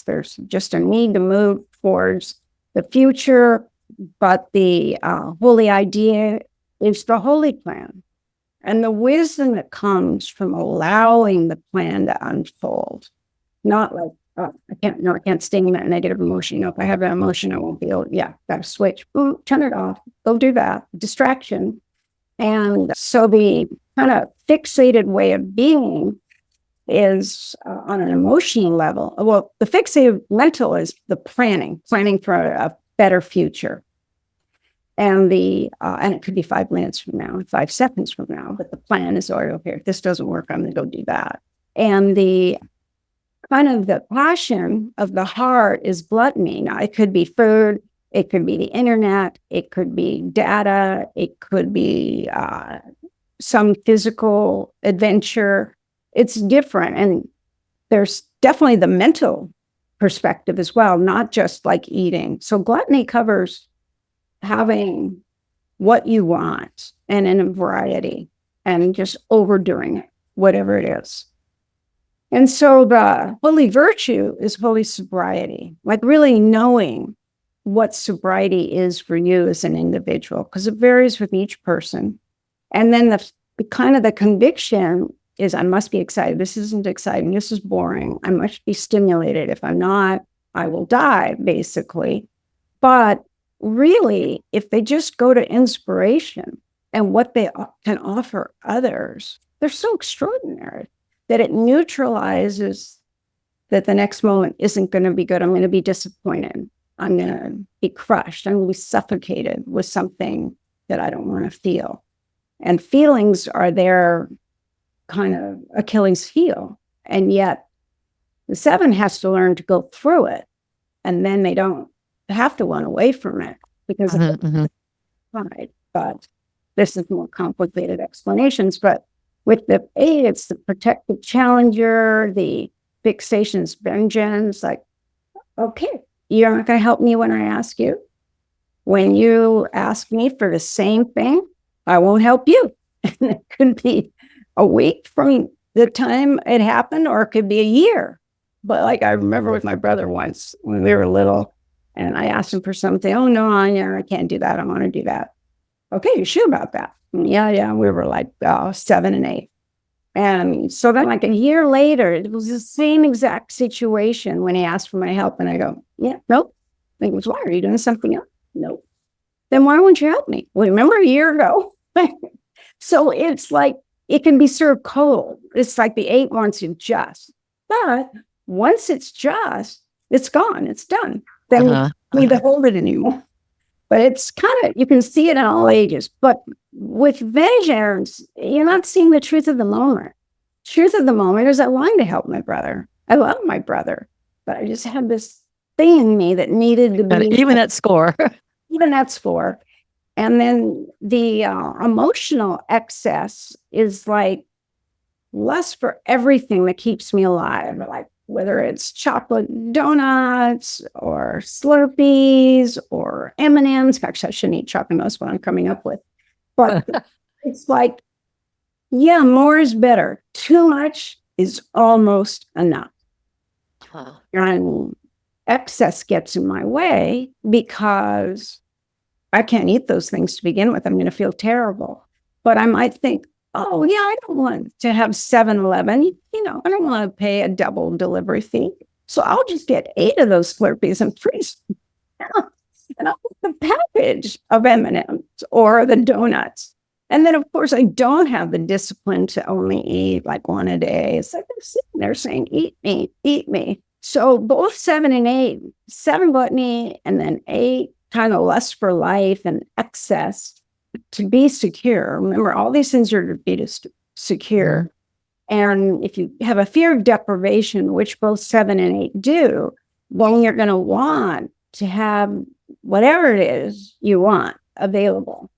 There's just a need to move towards the future. But the holy idea is the holy plan. And the wisdom that comes from allowing the plan to unfold. Not like, I can't stay in that negative emotion. If I have that emotion, I won't be able, got to switch. Ooh, turn it off. Go do that. Distraction. And so the kind of fixated way of being is on an emotional level. Well, the fixated mental is the planning for a better future. And and it could be 5 minutes from now, 5 seconds from now, but the plan is, okay, if this doesn't work, I'm going to go do that. And the kind of the passion of the heart is gluttony. Now, it could be food, it could be the internet, it could be data, it could be some physical adventure. It's different. And there's definitely the mental perspective as well, not just like eating. So gluttony covers having what you want and in a variety and just overdoing it, whatever it is. And so the holy virtue is holy sobriety, like really knowing what sobriety is for you as an individual, because it varies with each person. And then the kind of the conviction is, I must be excited. This isn't exciting. This is boring. I must be stimulated. If I'm not, I will die, basically. But really, if they just go to inspiration and what they can offer others, they're so extraordinary that it neutralizes that the next moment isn't going to be good. I'm going to be disappointed. I'm going to be crushed. I'm going to be suffocated with something that I don't want to feel. And feelings are their kind of Achilles heel. And yet the 7 has to learn to go through it. And then they don't have to run away from it because of pride. But this is more complicated explanations. But with the 8, it's the protective challenger, the fixations, vengeance, like, okay, you're not going to help me when I ask you. When you ask me for the same thing, I won't help you. And it could be a week from the time it happened, or it could be a year. But like I remember with my brother once when we were little, and I asked him for something. Oh, no, I can't do that. I want to do that. Okay, you sure about that? Yeah. We were like 7 and 8. And so then like a year later, it was the same exact situation when he asked for my help. And I go, yeah, nope. He goes, why? Are you doing something else? Nope. Then why won't you help me? Well, remember a year ago? So it's like, it can be served cold. It's like the 8 wants you just. But once it's just, it's gone. It's done. Then we don't need to hold it anymore. But it's kind of, you can see it in all ages. But with vengeance, you're not seeing the truth of the moment. Truth of the moment is I wanted to help my brother. I love my brother. But I just had this thing in me that needed to be. Even at score. Even at score. And then the emotional excess is like lust for everything that keeps me alive. Like whether it's chocolate donuts or Slurpees or M&Ms. Actually, I shouldn't eat chocolate. That's what I'm coming up with. But it's like, yeah, more is better. Too much is almost enough. And excess gets in my way because I can't eat those things to begin with. I'm going to feel terrible. But I might think, oh, yeah, I don't want to have 7-Eleven. I don't want to pay a double delivery fee. So I'll just get 8 of those Slurpees and freeze them. And I'll put the package of M&Ms or the donuts. And then, of course, I don't have the discipline to only eat like 1 a day. It's like they're sitting there saying, eat me, eat me. So both 7 and 8, 7 gluttony, and then 8 kind of lust for life and excess to be secure. Remember, all these things are to be secure. And if you have a fear of deprivation, which both 7 and 8 do, then you're going to want to have whatever it is you want available.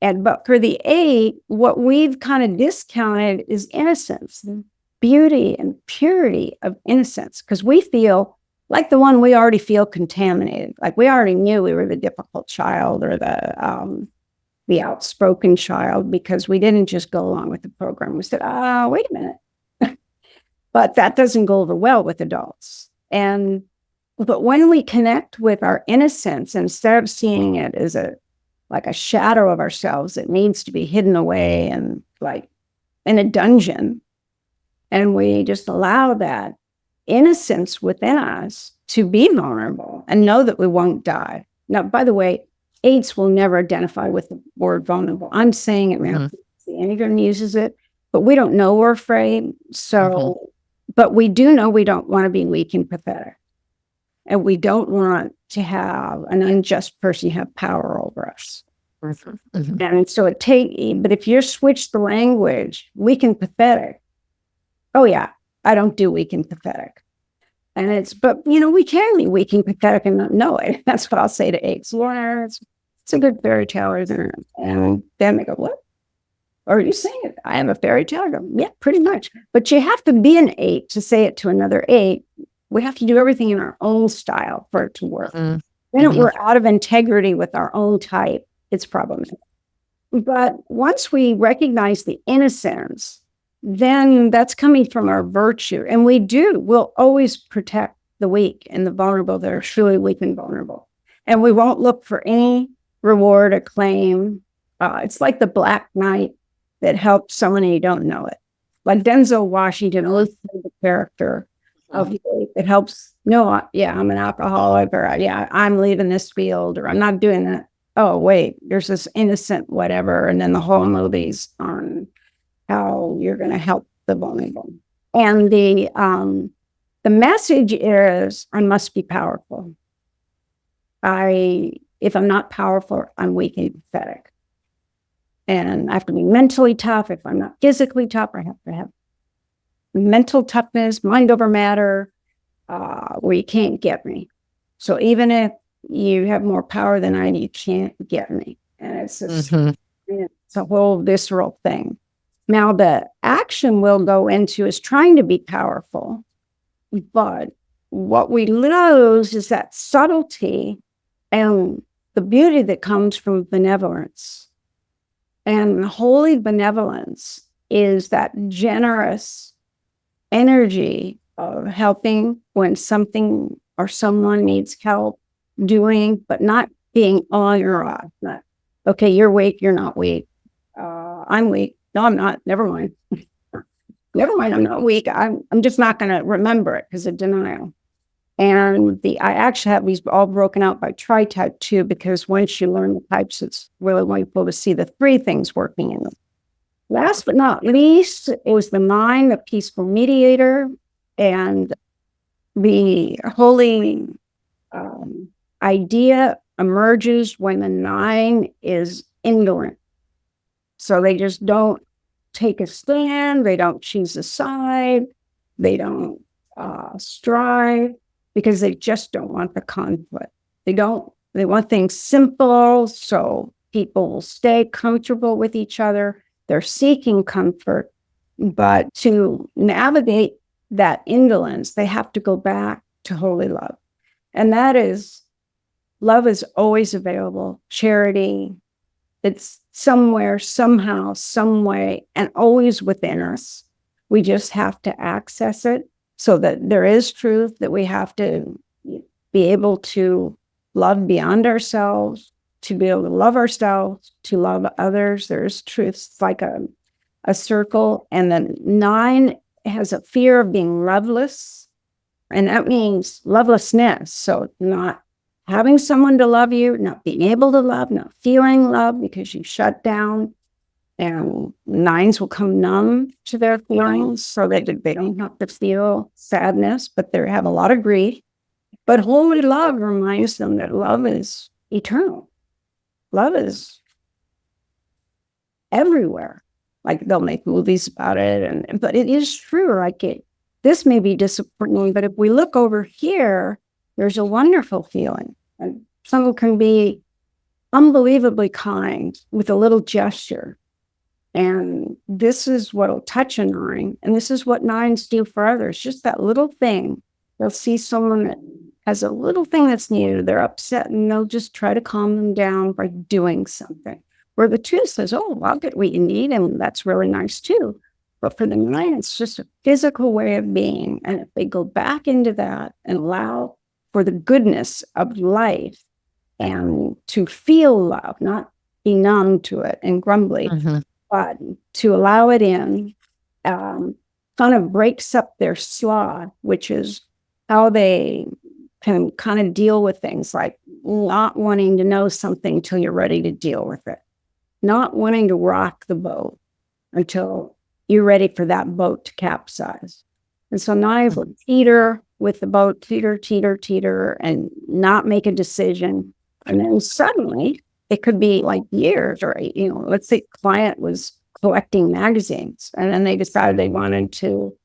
But for the 8, what we've kind of discounted is innocence, the beauty and purity of innocence, because we feel like the one we already feel contaminated. Like we already knew we were the difficult child or the outspoken child because we didn't just go along with the program. We said, wait a minute. But that doesn't go over well with adults. But when we connect with our innocence, instead of seeing it as like a shadow of ourselves that needs to be hidden away and like in a dungeon, and we just allow that innocence within us to be vulnerable and know that we won't die. Now, by the way, 8s will never identify with the word vulnerable. I'm saying it now. The Enneagram uses it, but we don't know we're afraid. So, but we do know we don't want to be weak and pathetic. And we don't want to have an unjust person have power over us. And so but if you switch the language, weak and pathetic, oh yeah, I don't do weak and pathetic. And but we can be weak and pathetic and not know it. That's what I'll say to eights. Lorna, it's a good fairy tale, isn't it? And then they go, what? Are you saying it? I am a fairy tale? I go, yeah, pretty much. But you have to be an 8 to say it to another 8. We have to do everything in our own style for it to work. Then if we're out of integrity with our own type, it's problematic. But once we recognize the innocence, then that's coming from our virtue. And we'll always protect the weak and the vulnerable that are truly weak and vulnerable. And we won't look for any reward or claim. It's like the Black Knight that helped someone and you don't know it. Like Denzel Washington, always the character of it helps. No, yeah, I'm an alcoholic, or yeah, I'm leaving this field, or I'm not doing that. Oh, wait, there's this innocent whatever. And then the whole movie's on how you're going to help the vulnerable. And the message is, I must be powerful. If I'm not powerful, I'm weak and pathetic. And I have to be mentally tough. If I'm not physically tough, I have to have mental toughness, mind over matter, where you can't get me. So even if you have more power than I, you can't get me. And it's just, it's a whole visceral thing. Now, the action we'll go into is trying to be powerful. But what we lose is that subtlety and the beauty that comes from benevolence. And holy benevolence is that generous energy of helping when something or someone needs help doing, but not being on or off. Not, okay, you're weak, you're not weak. I'm weak. No, I'm not. Never mind. Never mind, I'm not weak. I'm just not going to remember it because of denial. And I actually have these all broken out by Tritype too, because once you learn the types, it's really wonderful to see the 3 things working in them. Last but not least, it was the 9, the peaceful mediator, and the holy idea emerges when the 9 is indolent. So they just don't take a stand, they don't choose a side, they don't strive, because they just don't want the conflict. They want things simple, so people will stay comfortable with each other. They're seeking comfort, but to navigate that indolence, they have to go back to holy love. And that is, love is always available. Charity, it's somewhere, somehow, some way, and always within us. We just have to access it. So that there is truth, that we have to be able to love beyond ourselves, to be able to love ourselves, to love others. There's truth. It's like a circle. And then 9 has a fear of being loveless. And that means lovelessness. So not having someone to love you, not being able to love, not feeling love because you shut down. And 9s will come numb to their feelings so that they don't have to feel sadness, but they have a lot of grief. But holy love reminds them that love is eternal. Love is everywhere. Like they'll make movies about it, but it is true. This may be disappointing, but if we look over here, there's a wonderful feeling. And someone can be unbelievably kind with a little gesture. And this is what will touch a 9. And this is what 9s do for others. Just that little thing. They'll see someone that has a little thing that's needed. They're upset and they'll just try to calm them down by doing something. Where the 2 says, oh, I'll get what you need. And that's really nice too. But for the 9, it's just a physical way of being. And if they go back into that and allow for the goodness of life and to feel love, not be numb to it and grumbly, but to allow it in, kind of breaks up their sloth, which is how they can kind of deal with things like not wanting to know something till you're ready to deal with it, not wanting to rock the boat, until you're ready for that boat to capsize. And so now I will teeter with the boat, teeter, and not make a decision. And then suddenly it could be like years, or, let's say client was collecting magazines and then they decided they wanted to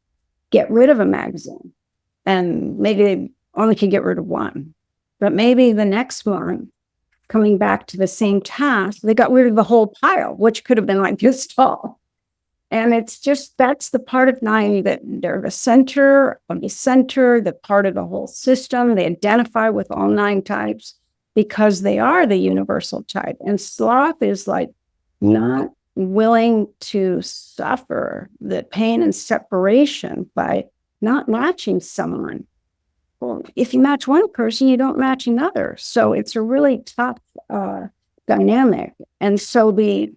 get rid of a magazine, and maybe they only could get rid of one, but maybe the next one coming back to the same task, they got rid of the whole pile, which could have been like this tall. And it's just, that's the part of 9 that they're the center of the center, the part of the whole system. They identify with all 9 types because they are the universal type. And sloth is like not willing to suffer the pain and separation by not matching someone. Well, if you match one person, you don't match another. So it's a really tough dynamic. And so the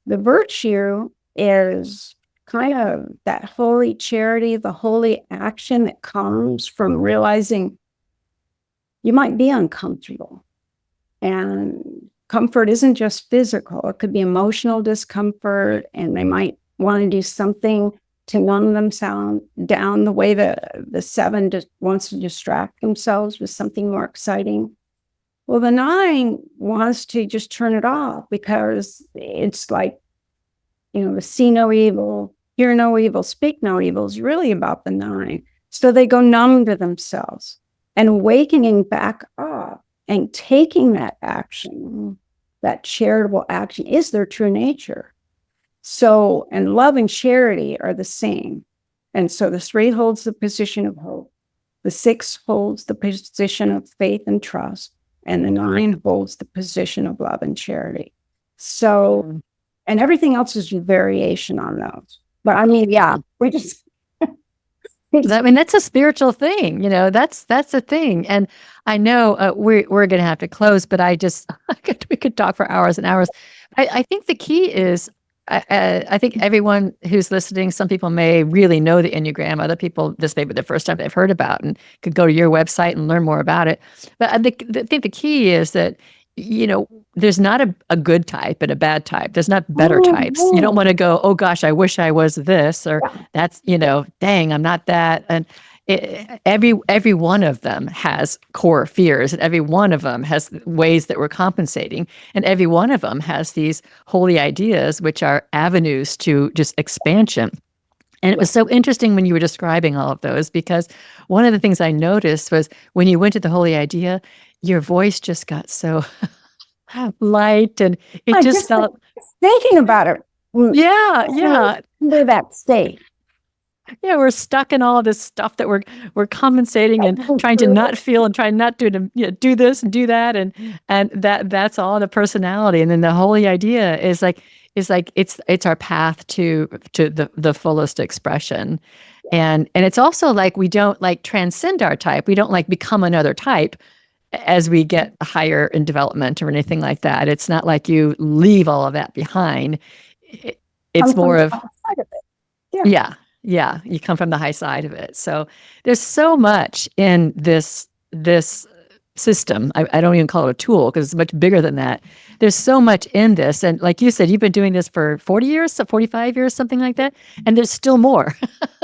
virtue is kind of that holy charity, the holy action that comes from realizing you might be uncomfortable. And comfort isn't just physical, it could be emotional discomfort, and they might want to do something to numb themselves down the way the 7 just wants to distract themselves with something more exciting. Well, the 9 wants to just turn it off because it's like, see no evil, hear no evil, speak no evil is really about the 9. So they go numb to themselves, and awakening back up and taking that action, that charitable action, is their true nature. So, and love and charity are the same. And so the 3 holds the position of hope, the 6 holds the position of faith and trust, and the 9 holds the position of love and charity. So, and everything else is a variation on those. But I mean, yeah, we just. That's a spiritual thing, that's a thing. And I know we're going to have to close, but we could talk for hours and hours. I think the key is, I think everyone who's listening, some people may really know the Enneagram, other people, this may be the first time they've heard about and could go to your website and learn more about it. But I think the key is that, there's not a good type and a bad type. There's not better types. You don't want to go, oh gosh, I wish I was this, or that's, dang, I'm not that. And every one of them has core fears, and every one of them has ways that we're compensating. And every one of them has these holy ideas, which are avenues to just expansion. And it was so interesting when you were describing all of those, because one of the things I noticed was when you went to the holy idea, your voice just got so light, and it just felt thinking about it. Yeah. Under that state. Yeah, we're stuck in all of this stuff that we're compensating and trying to not feel and trying not to do this and do that, and that's all the personality. And then the holy idea is like it's our path to the fullest expression. And it's also like we don't like transcend our type. We don't like become another type as we get higher in development or anything like that. It's not like you leave all of that behind. It's more of yeah, you come from the high side of it. So there's so much in this system. I don't even call it a tool because it's much bigger than that. There's so much in this. And like you said, you've been doing this for 40 years, so 45 years, something like that. And there's still more.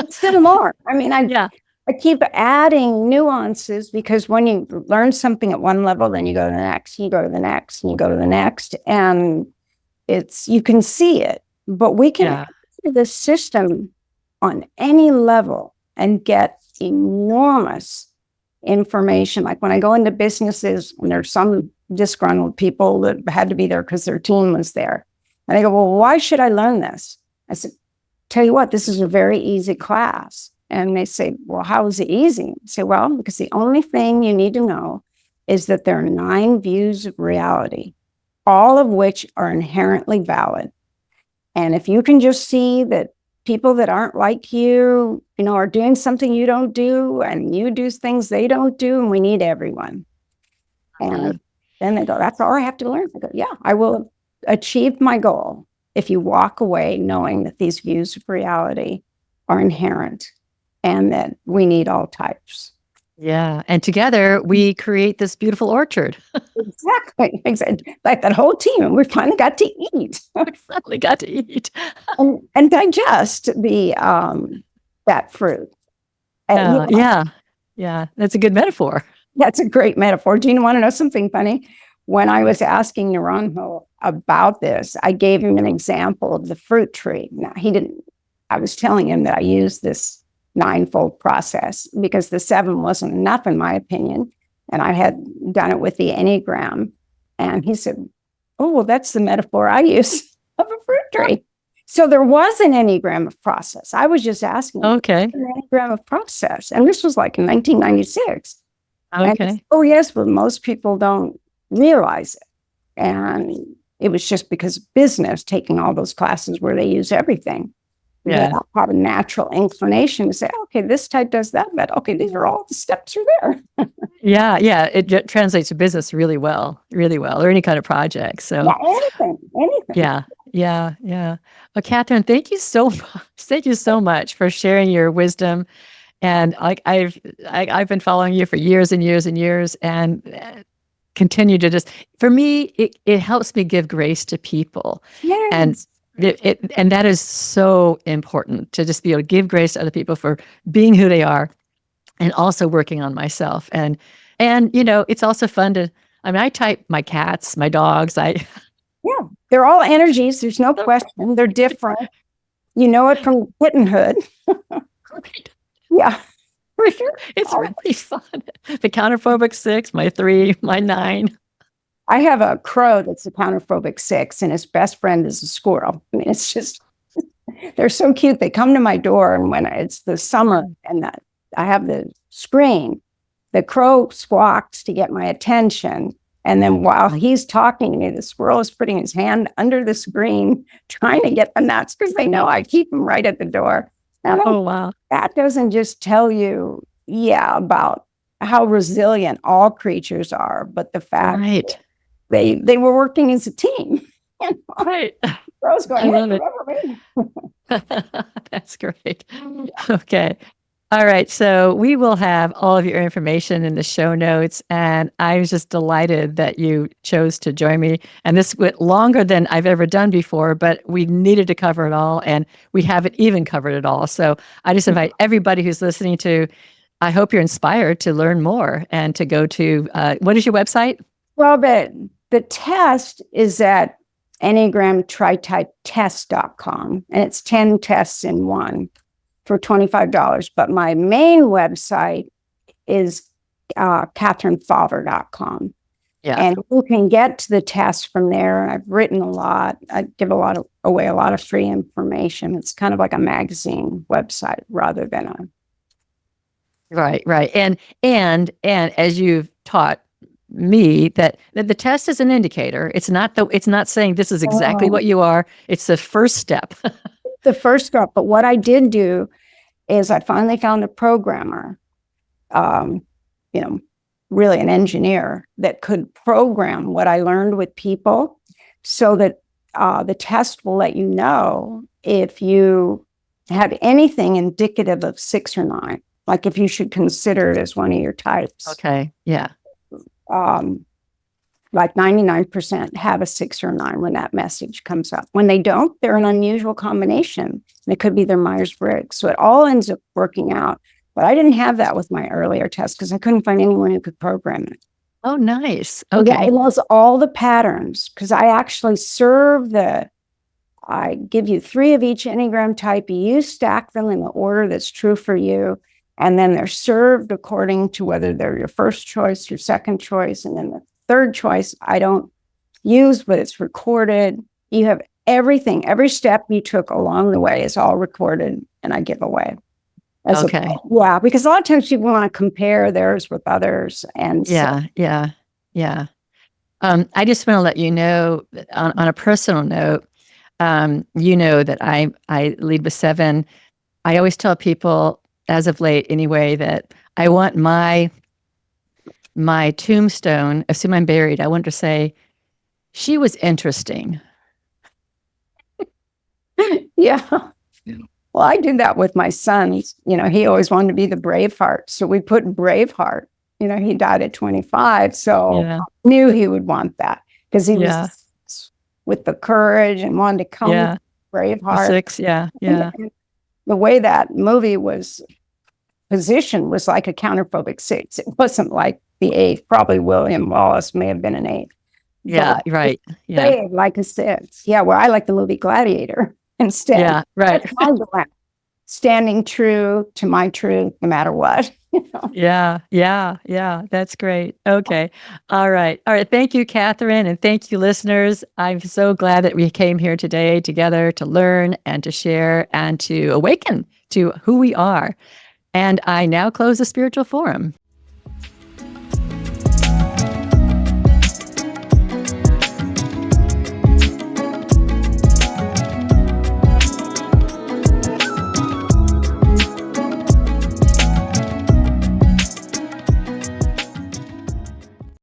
Still more. I mean, I keep adding nuances, because when you learn something at one level, then you go to the next, you go to the next, and you go to the next. And you can see it, but we can add to the system on any level and get enormous information. Like when I go into businesses and there's some disgruntled people that had to be there because their team was there. And I go, well, why should I learn this? I said, tell you what, this is a very easy class. And they say, well, how is it easy? I say, well, because the only thing you need to know is that there are 9 views of reality, all of which are inherently valid. And if you can just see that people that aren't like you, are doing something you don't do, and you do things they don't do, and we need everyone. And then they go, that's all I have to learn. I go, yeah, I will achieve my goal if you walk away knowing that these views of reality are inherent and that we need all types. Yeah. And together we create this beautiful orchard. Exactly. Like that whole team, and we finally got to eat We finally got to eat. and digest the that fruit. Yeah. Yeah. Yeah. That's a good metaphor. That's a great metaphor. Do you want to know something funny? When I was asking Naranjo about this, I gave him an example of the fruit tree. Now, he didn't, I was telling him that I used this ninefold process because the 7 wasn't enough, in my opinion. And I had done it with the Enneagram. And he said, "Oh, well, that's the metaphor I use of a fruit tree." So there was an Enneagram of process. I was just asking Okay. an Enneagram of process. And this was like in 1996. Okay. And, oh, yes, but most people don't realize it. And it was just because of business, taking all those classes where they use everything. Yeah. That I have a natural inclination to say, okay, this type does that, but okay, these are all the steps are there. Yeah. Yeah. It translates to business really well, or any kind of project. So, Yeah, anything. yeah. Yeah. Yeah. Well, Katherine, thank you so much. Thank you so much for sharing your wisdom. And I've been following you for years and years and years, and continue to just, for me, it helps me give grace to people. Yes. And and that is so important, to just be able to give grace to other people for being who they are, and also working on myself. And it's also fun to, I type my cats, my dogs. Yeah, they're all energies. There's no question. They're different. You know it from kittenhood. Yeah, for sure. It's really fun. The counterphobic 6, my 3, my 9. I have a crow that's a counterphobic 6, and his best friend is a squirrel. I mean, it's just, they're so cute. They come to my door, and when it's the summer and I have the screen, the crow squawks to get my attention. And then while he's talking to me, the squirrel is putting his hand under the screen, trying to get the nuts, because they know I keep them right at the door. Now, Oh, wow. that doesn't just tell you, about how resilient all creatures are, but the fact Right. they were working as a team. Right. Rose going, I love it. Remember me. That's great. Okay. All right. So we will have all of your information in the show notes. And I was just delighted that you chose to join me. And this went longer than I've ever done before, but we needed to cover it all. And we haven't even covered it all. So I just invite everybody who's listening to, I hope you're inspired to learn more and to go to, what is your website? Well, the test is at Enneagram Tritype test.com, and it's 10 tests in one for $25. But my main website is KatherineFauvre.com. Yeah. And you can get to the test from there. I've written a lot. I give away a lot of free information. It's kind of like a magazine website rather than a. Right. And as you've taught me, that the test is an indicator. It's not saying this is exactly what you are. It's the first step. The first step. But what I did do is I finally found a programmer, really an engineer that could program what I learned with people, so that the test will let you know if you have anything indicative of 6 or 9, like if you should consider it as one of your types. Okay. Yeah. Like 99% have a 6 or 9 when that message comes up. When they don't, they're an unusual combination. And it could be their Myers-Briggs. So it all ends up working out. But I didn't have that with my earlier test because I couldn't find anyone who could program it. Oh, nice. Okay. Yeah, it was all the patterns, because I actually I give you 3 of each Enneagram type. You stack them in the order that's true for you. And then they're served according to whether they're your first choice, your second choice, and then the third choice I don't use, but it's recorded. You have everything, every step you took along the way is all recorded, and I give away. Okay. Because a lot of times people want to compare theirs with others. And yeah. I just want to let you know, on a personal note, that I lead with 7. I always tell people, as of late anyway, that I want my tombstone, assume I'm buried, I want to say, she was interesting. Yeah. Well, I did that with my son. He always wanted to be the Braveheart. So we put Braveheart. He died at 25. So Yeah. I knew he would want that because he Yeah. was with the courage and wanted to come Yeah. Braveheart. 6. Yeah. Yeah. And the way that movie was positioned was like a counterphobic 6. It wasn't like the 8. Probably William Wallace may have been an 8. Yeah. But Right. Yeah. like a 6. Yeah. Well, I like the movie Gladiator instead. Yeah. Right. That's my dilemma. Standing true to my truth, no matter what. Yeah. Yeah. Yeah. That's great. Okay. All right. All right. Thank you, Katherine. And thank you, listeners. I'm so glad that we came here today together to learn and to share and to awaken to who we are. And I now close the Spiritual Forum.